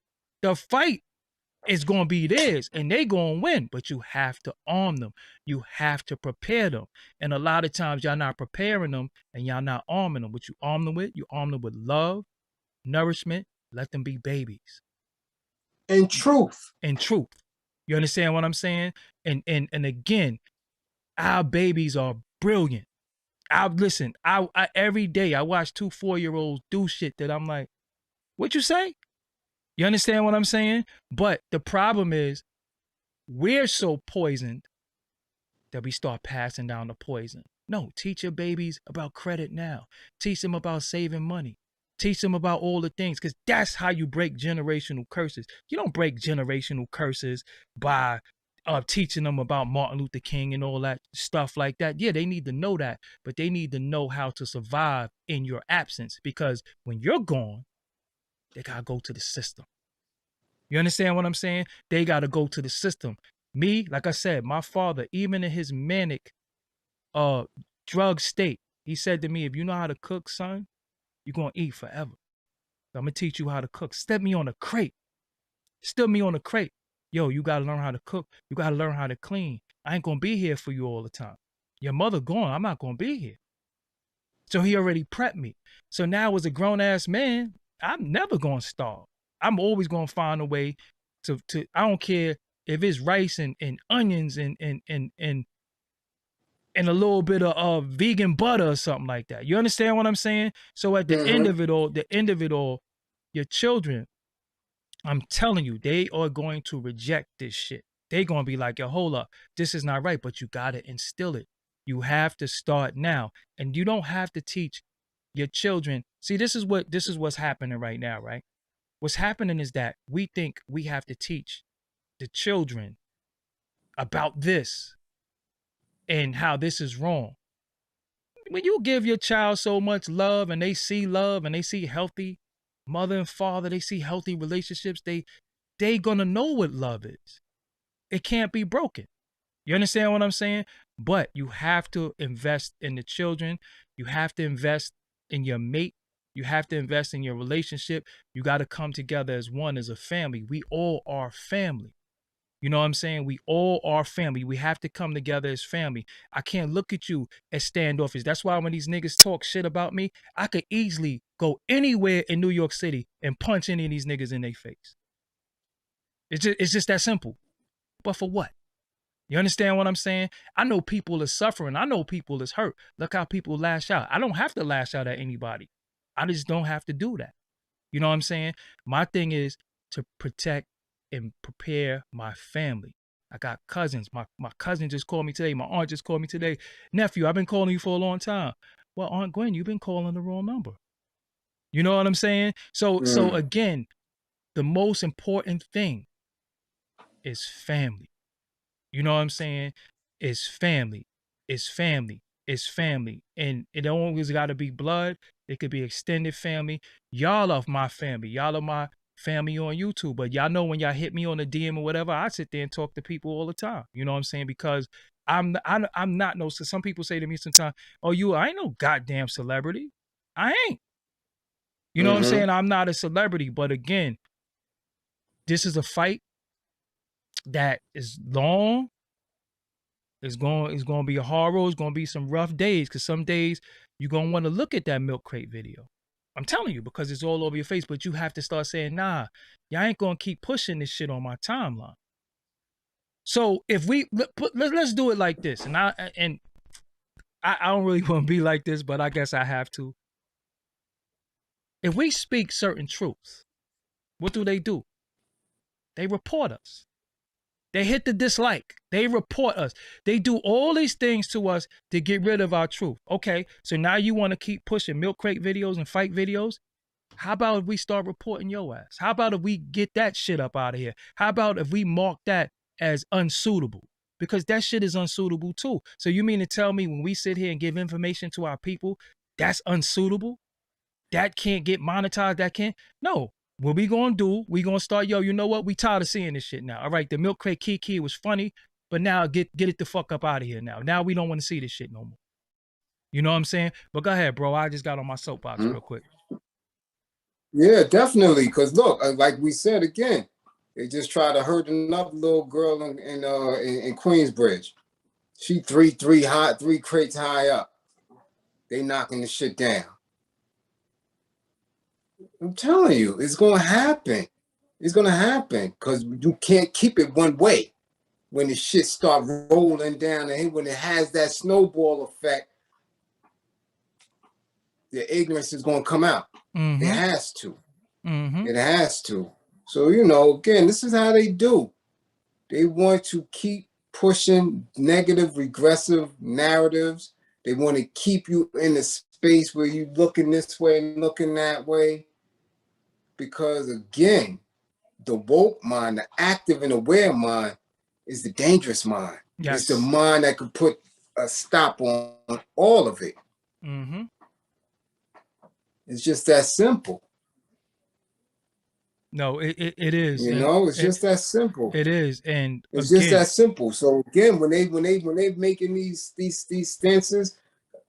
is going to be theirs, and they going to win, but you have to arm them. You have to prepare them. And a lot of times y'all not preparing them and y'all not arming them. What you arm them with? You arm them with love, nourishment, let them be babies. And truth. You understand what I'm saying? And again, our babies are brilliant. I every day I watch 2 4-year-olds do shit that I'm like, what you say? You understand what I'm saying? But the problem is we're so poisoned that we start passing down the poison. No, teach your babies about credit now. Teach them about saving money. Teach them about all the things, because that's how you break generational curses. You don't break generational curses by teaching them about Martin Luther King and all that stuff like that. Yeah, they need to know that, but they need to know how to survive in your absence, because when you're gone, they got to go to the system. You understand what I'm saying? They got to go to the system. Me, like I said, my father, even in his manic drug state, he said to me, if you know how to cook, son, you're going to eat forever. So I'm going to teach you how to cook. Step me on a crate. Still me on a crate. Yo, you got to learn how to cook. You got to learn how to clean. I ain't going to be here for you all the time. Your mother gone. I'm not going to be here. So he already prepped me. So now as a grown-ass man, I'm never going to starve. I'm always going to find a way to I don't care if it's rice and onions and a little bit of vegan butter or something like that. You understand what I'm saying? So at the end of it all, your children, I'm telling you, they are going to reject this shit. They're going to be like, yo, hold up, this is not right, but you got to instill it. You have to start now. And you don't have to teach your children. See, this is what's happening right now, right? What's happening is that we think we have to teach the children about this and how this is wrong. When you give your child so much love and they see healthy mother and father, they see healthy relationships, they gonna know what love is. It can't be broken. You understand what I'm saying? But you have to invest in the children. You have to invest in your mate. You have to invest in your relationship. You got to come together as one, as a family. We all are family. You know what I'm saying? We all are family. We have to come together as family. I can't look at you as standoffish. That's why when these niggas talk shit about me, I could easily go anywhere in New York City and punch any of these niggas in their face. It's just that simple. But for what? You understand what I'm saying? I know people is suffering. I know people is hurt. Look how people lash out. I don't have to lash out at anybody. I just don't have to do that. You know what I'm saying? My thing is to protect and prepare my family. I got cousins. My cousin just called me today. My aunt just called me today. Nephew, I've been calling you for a long time. Well, Aunt Gwen, you've been calling the wrong number. You know what I'm saying? So again, the most important thing is family. You know what I'm saying? It's family. It's family. It's family. And it don't always got to be blood. It could be extended family. Y'all are my family. Y'all are my family on YouTube. But y'all know when y'all hit me on the DM or whatever, I sit there and talk to people all the time. You know what I'm saying? Because I'm not no, so some people say to me sometimes, oh, I ain't no goddamn celebrity. I ain't. You know what I'm saying? I'm not a celebrity. But again, this is a fight that is long. It's going to be a hard road. It's going to be some rough days, because some days you're going to want to look at that milk crate video. I'm telling you, because it's all over your face. But you have to start saying, nah, y'all ain't going to keep pushing this shit on my timeline. So if let's do it like this. And I don't really want to be like this, but I guess I have to. If we speak certain truths, what do? They report us. They hit the dislike. They report us. They do all these things to us to get rid of our truth. Okay, so now you want to keep pushing milk crate videos and fight videos? How about if we start reporting your ass? How about if we get that shit up out of here? How about if we mark that as unsuitable? Because that shit is unsuitable too. So you mean to tell me when we sit here and give information to our people, that's unsuitable? That can't get monetized? That can't? No. What we gonna do, we gonna start, yo, you know what? We tired of seeing this shit now. All right, the milk crate Kiki was funny, but now get it the fuck up out of here now. Now we don't want to see this shit no more. You know what I'm saying? But go ahead, bro. I just got on my soapbox real quick. Yeah, definitely. Because look, like we said again, they just tried to hurt another little girl in Queensbridge. She three crates high up. They knocking the shit down. I'm telling you, it's gonna happen. It's gonna happen because you can't keep it one way. When the shit start rolling down, and when it has that snowball effect, the ignorance is gonna come out. It has to. It has to. So again, this is how they do. They want to keep pushing negative, regressive narratives. They want to keep you in a space where you're looking this way and looking that way. Because again, the woke mind, the active and aware mind, is the dangerous mind. Yes. It's the mind that could put a stop on all of it. It's just that simple. No, it is. It's just that simple. It is, and it's just that simple. So again, when they making these stances,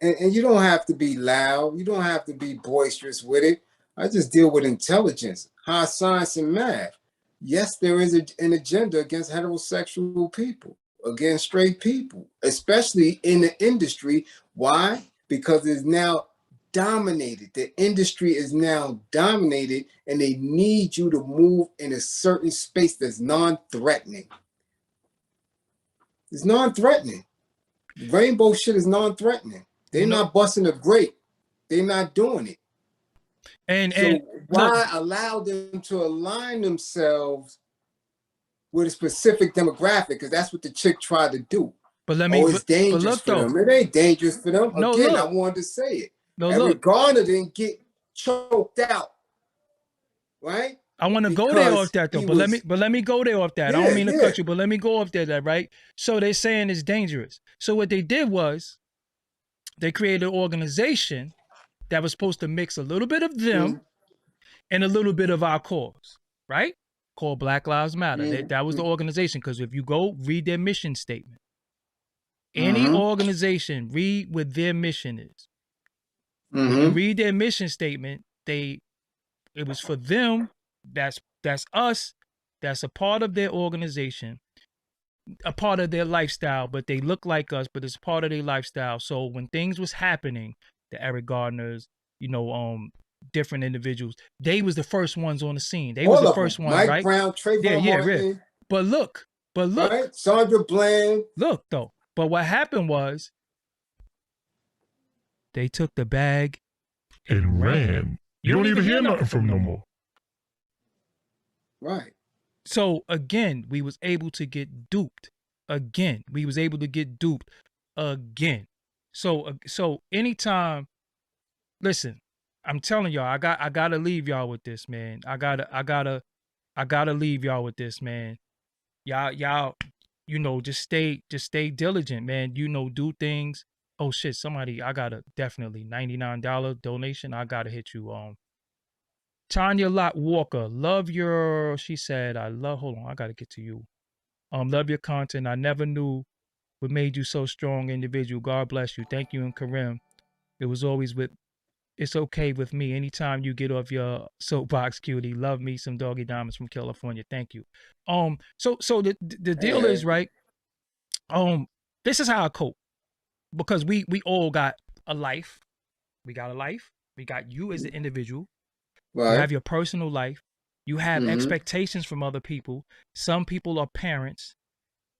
and you don't have to be loud, you don't have to be boisterous with it. I just deal with intelligence, high science, and math. Yes, there is an agenda against heterosexual people, against straight people, especially in the industry. Why? Because it's now dominated. The industry is now dominated, and they need you to move in a certain space that's non-threatening. It's non-threatening. Rainbow shit is non-threatening. They're not busting a grape. They're not doing it. So why allow them to align themselves with a specific demographic? Because that's what the chick tried to do. But it's dangerous for them. It ain't dangerous for them. Again, I wanted to say it. Eric Garner didn't get choked out, right? I want to go there off because that though, he but was, let me go there off that. I yeah, don't mean to yeah. cut you, but let me go off there, right? So they're saying it's dangerous. So what they did was they created an organization that was supposed to mix a little bit of them and a little bit of our cause, right? Called Black Lives Matter. That was the organization. Because if you go read their mission statement, any organization, read what their mission is. When you read their mission statement, it was for them. That's us. That's a part of their organization, a part of their lifestyle. But they look like us, but it's part of their lifestyle. So when things was happening, the Eric Gardners, different individuals, they was the first ones on the scene. They was the first ones, Mike right? Brown, Trayvon Martin. But look, right? Sandra Bland. Look though. But what happened was they took the bag and ran. You don't even hear nothing from no more. Right. So again, we was able to get duped. Again. So anytime, listen, I'm telling y'all, I gotta leave y'all with this, man. I gotta leave y'all with this, man. Y'all, just stay diligent, man. Do things. Oh shit, somebody, I got a definitely $99 donation. I gotta hit you. Tanya Lott Walker, she said, hold on, I gotta get to you. Love your content. I never knew what made you so strong individual. God bless you. Thank you, and Karim. It was always it's okay with me. Anytime you get off your soapbox, cutie. Love me some Doggie Diamonds from California. Thank you. So the deal is, right. This is how I cope, because we all got a life. We got a life. We got you as an individual. Right. You have your personal life. You have expectations from other people. Some people are parents,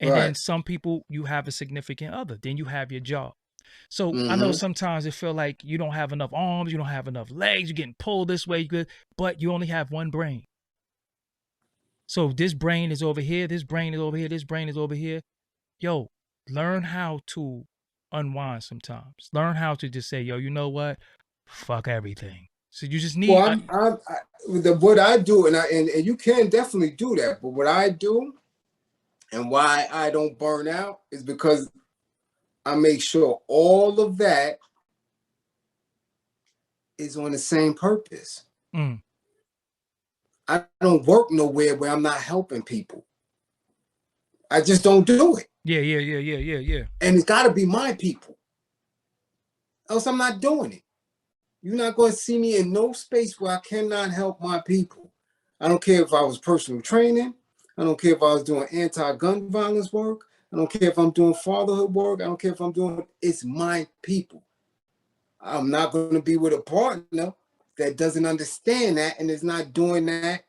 and then some people you have a significant other. Then you have your job. So I know sometimes it feel like you don't have enough arms, you don't have enough legs, you're getting pulled this way, but you only have one brain. So this brain is over here, this brain is over here, this brain is over here. Yo, learn how to unwind sometimes. Learn how to just say, yo, you know what? Fuck everything. So you just need. Well, what I do, and you can definitely do that, but what I do and why I don't burn out is because I make sure all of that is on the same purpose. I don't work nowhere where I'm not helping people. I just don't do it. Yeah. And it's got to be my people. Else I'm not doing it. You're not going to see me in no space where I cannot help my people. I don't care if I was personal training. I don't care if I was doing anti-gun violence work. I don't care if I'm doing fatherhood work. I don't care if I'm doing, it's my people. I'm not going to be with a partner that doesn't understand that and is not doing that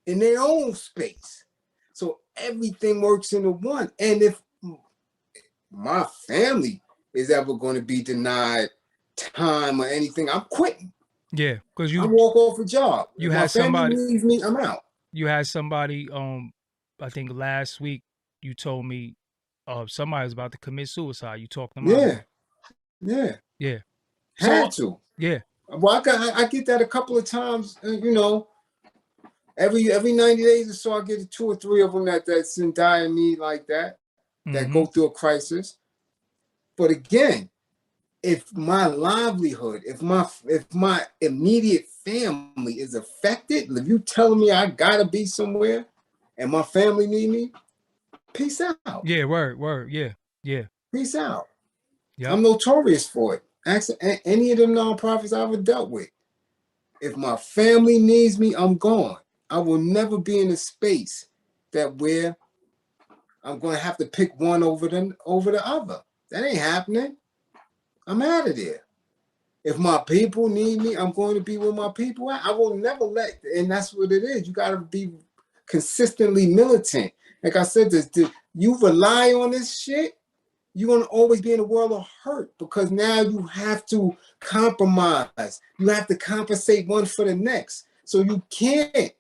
in their own space. So everything works into one. And if my family is ever going to be denied time or anything, I'm quitting. Yeah, because I walk off a job. You if had my family somebody needs me, I'm out. You had somebody, I think last week you told me somebody was about to commit suicide. You talked them out. Yeah. Had to. Yeah. Well, I get that a couple of times, every 90 days or so, I get 2 or 3 of them that's in dire need like that, that go through a crisis. But again, if my livelihood, if my immediate family is affected, if you telling me I gotta be somewhere and my family need me, peace out. Yeah, word. Yeah. Peace out. Yep. I'm notorious for it. Ask any of them nonprofits I ever dealt with. If my family needs me, I'm gone. I will never be in a space where I'm going to have to pick one over the other. That ain't happening. I'm out of there. If my people need me, I'm going to be with my people. I will never and that's what it is. You got to be consistently militant. Like I said, you rely on this shit, you're going to always be in a world of hurt because now you have to compromise. You have to compensate one for the next. So you can't.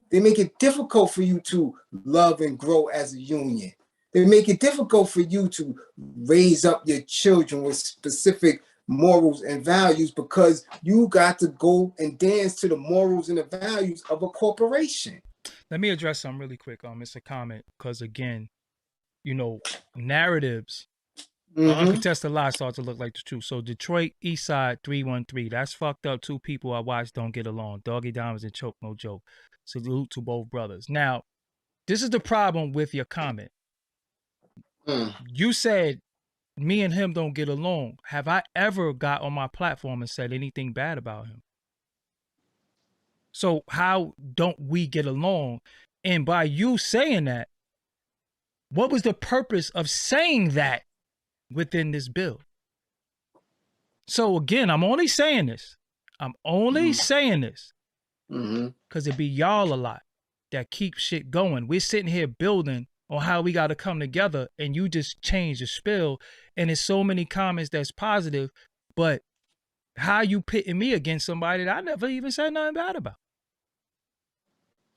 They make it difficult for you to love and grow as a union. They make it difficult for you to raise up your children with specific morals and values because you got to go and dance to the morals and the values of a corporation. Let me address something really quick. It's a comment because again, narratives, uncontested lies start to look like the truth. So Detroit East Side 313. That's fucked up. Two people I watch don't get along. Doggie Diamonds and Choke No Joke. Salute to both brothers. Now, this is the problem with your comment. You said me and him don't get along. Have I ever got on my platform and said anything bad about him? So how don't we get along? And by you saying that, what was the purpose of saying that within this bill? So again, I'm only saying this. Saying this because it be y'all a lot that keep shit going. We're sitting here building on how we got to come together, and you just change the spill. And there's so many comments that's positive, but how you pitting me against somebody that I never even said nothing bad about?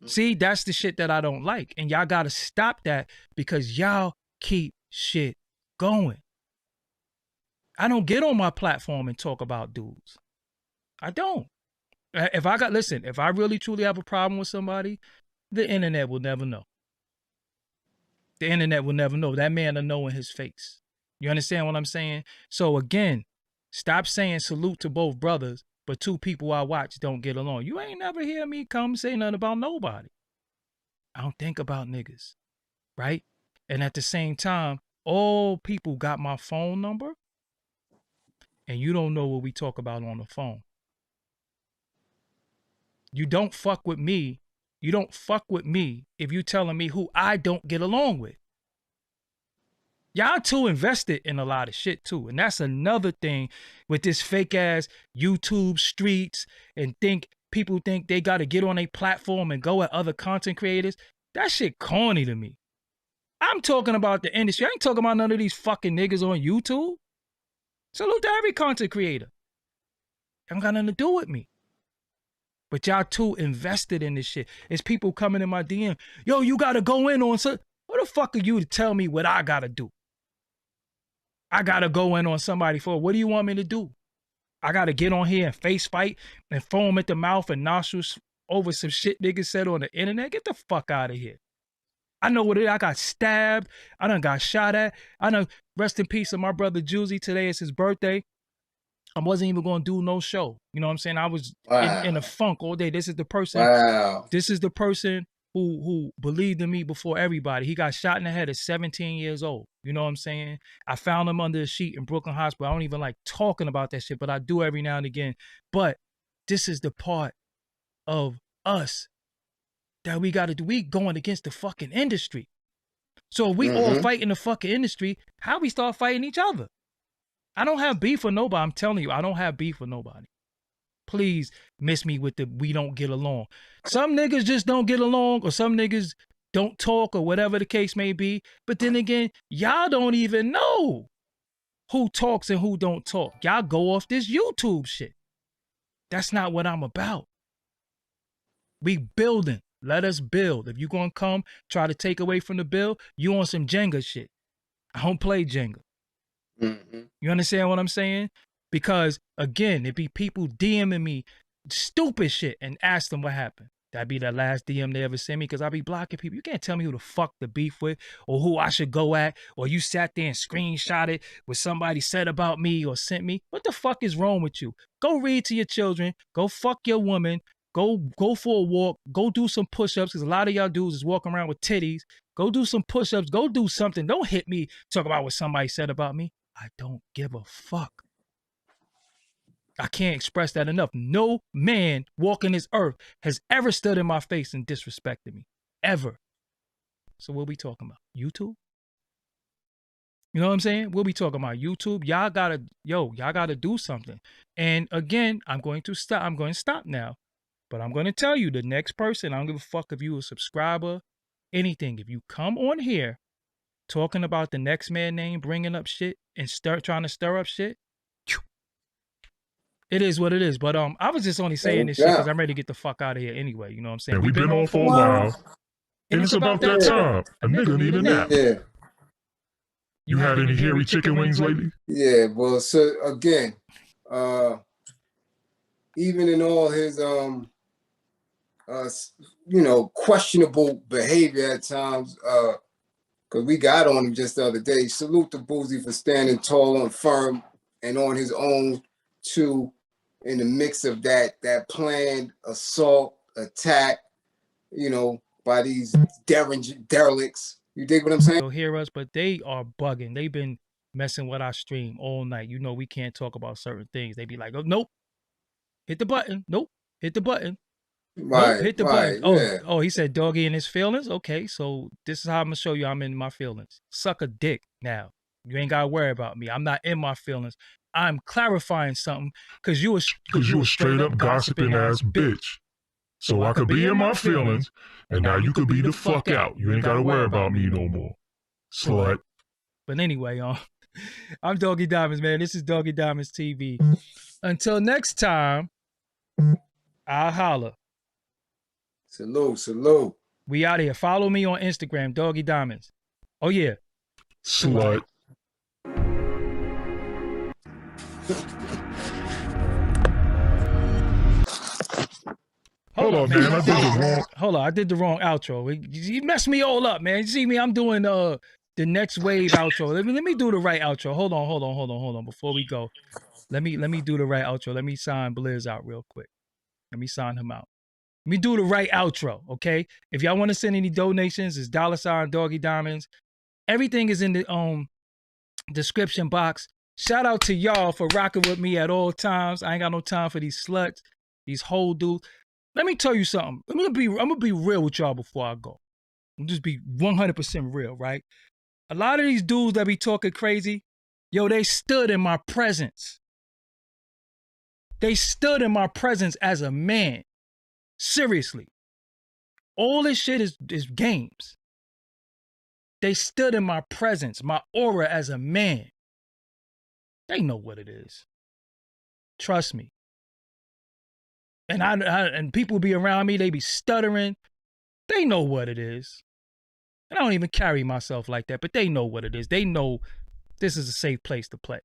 See, that's the shit that I don't like. And y'all got to stop that because y'all keep shit going. I don't get on my platform and talk about dudes. I don't. If I really truly have a problem with somebody, the internet will never know. The internet will never know. That man will know in his face. You understand what I'm saying? So again, stop saying salute to both brothers, but two people I watch don't get along. You ain't never hear me come say nothing about nobody. I don't think about niggas, right? And at the same time, all people got my phone number, and you don't know what we talk about on the phone. You don't fuck with me. You don't fuck with me if you telling me who I don't get along with. Y'all too invested in a lot of shit too. And that's another thing with this fake ass YouTube streets and people think they got to get on a platform and go at other content creators. That shit corny to me. I'm talking about the industry. I ain't talking about none of these fucking niggas on YouTube. Salute to every content creator. Don't got nothing to do with me. But y'all too invested in this shit. It's people coming in my DM. Yo, you got to go in on something. What the fuck are you to tell me what I got to do? I got to go in on somebody for what do you want me to do? I got to get on here and face fight and foam at the mouth and nostrils over some shit niggas said on the internet? Get the fuck out of here. I know what it is. I got stabbed. I done got shot at. I done, rest in peace of my brother Juicy. Today is his birthday. I wasn't even going to do no show. You know what I'm saying? I was in a funk all day. This is the person. Wow. This is the person who believed in me before everybody. He got shot in the head at 17 years old. You know what I'm saying? I found him under a sheet in Brooklyn Hospital. I don't even like talking about that shit, but I do every now and again. But this is the part of us that we got to do. We going against the fucking industry. So if we all fight in the fucking industry, how we start fighting each other? I don't have beef with nobody. I'm telling you, I don't have beef with nobody. Please miss me with the we don't get along. Some niggas just don't get along, or some niggas don't talk, or whatever the case may be. But then again, y'all don't even know who talks and who don't talk. Y'all go off this YouTube shit. That's not what I'm about. We building. Let us build. If you gonna come try to take away from the bill, you on some Jenga shit. I don't play Jenga. You understand what I'm saying? Because again, it be people DMing me stupid shit and ask them what happened. That'd be the last DM they ever send me because I be blocking people. You can't tell me who the fuck the beef with or who I should go at, or you sat there and screenshotted what somebody said about me or sent me. What the fuck is wrong with you? Go read to your children. Go fuck your woman. Go for a walk. Go do some push-ups because a lot of y'all dudes is walking around with titties. Go do some push-ups. Go do something. Don't hit me. Talk about what somebody said about me. I don't give a fuck. I can't express that enough. No man walking this earth has ever stood in my face and disrespected me. Ever. So what we talking about? YouTube? You know what I'm saying? We'll be talking about YouTube. Y'all gotta do something. And again, I'm going to stop now. But I'm going to tell you, the next person, I don't give a fuck if you a subscriber, anything. If you come on here talking about the next man name, bringing up shit and trying to stir up shit, it is what it is. But I was just only saying this shit because I'm ready to get the fuck out of here anyway. You know what I'm saying? And we've been on for a while. And it's about that time. A nigga need a nap. Yeah. You had any hairy chicken wings lately? Yeah, well, so again, even in all his questionable behavior at times, because we got on him just the other day. Salute to Boosie for standing tall and firm and on his own too, in the mix of that planned assault, attack, by these derelicts. You dig what I'm saying? They'll hear us, but they are bugging. They've been messing with our stream all night. We can't talk about certain things. They be like, oh, nope, hit the button. Nope, hit the button. Right, nope, hit the right, button. yeah. Oh, he said Doggy in his feelings? Okay, so this is how I'm going to show you I'm in my feelings. Suck a dick now. You ain't got to worry about me. I'm not in my feelings. I'm clarifying something because you a straight up gossiping ass bitch. So I could be in my feelings, and now you could be the fuck out. You ain't gotta worry about me no more, slut. But anyway, I'm Doggie Diamonds, man. This is Doggie Diamonds TV. Until next time, I'll holla. Salute. We out here. Follow me on Instagram, Doggie Diamonds. Oh yeah, slut. Hold on, man. I did the wrong outro. You messed me all up, man. You see me? I'm doing the next wave outro. Let me do the right outro. Hold on. Before we go, let me do the right outro. Let me sign Blizz out real quick. Let me sign him out. Let me do the right outro, okay? If y'all want to send any donations, it's $ Doggie Diamonds. Everything is in the description box. Shout out to y'all for rocking with me at all times. I ain't got no time for these sluts, these whole dudes. Let me tell you something. I'm gonna be real with y'all before I go. I'm just be 100% real, right? A lot of these dudes that be talking crazy, yo, they stood in my presence. They stood in my presence as a man. Seriously. All this shit is games. They stood in my presence, my aura as a man. They know what it is. Trust me. And and people be around me, they be stuttering. They know what it is. And I don't even carry myself like that, but they know what it is. They know this is a safe place to play.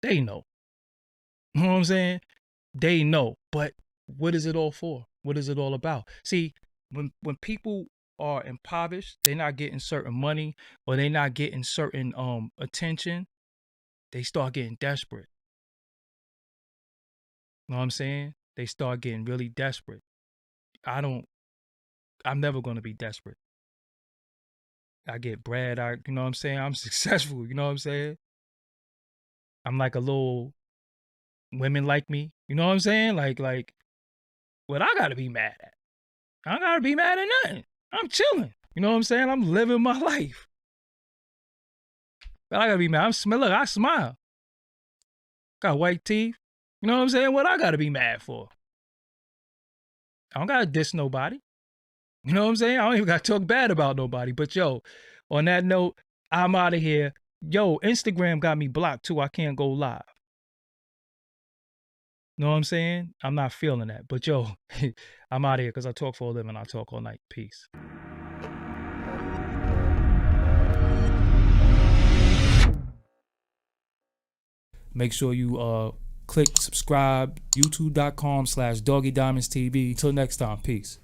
They know. You know what I'm saying? They know. But what is it all for? What is it all about? See, when people are impoverished, they're not getting certain money or they're not getting certain attention, they start getting desperate. You know what I'm saying? They start getting really desperate. I'm never going to be desperate. I get bread. You know what I'm saying? I'm successful. You know what I'm saying? I'm like a little women like me. You know what I'm saying? Like, what I got to be mad at? I got to be mad at nothing. I'm chilling. You know what I'm saying? I'm living my life. But I got to be mad. Look, I smile. Got white teeth. You know what I'm saying? What I got to be mad for? I don't got to diss nobody. You know what I'm saying? I don't even got to talk bad about nobody. But yo, on that note, I'm out of here. Yo, Instagram got me blocked too. I can't go live. Know what I'm saying? I'm not feeling that. But yo, I'm out of here because I talk for a living. I talk all night. Peace. Make sure you click subscribe, youtube.com/Doggie Diamonds TV. Till next time, peace.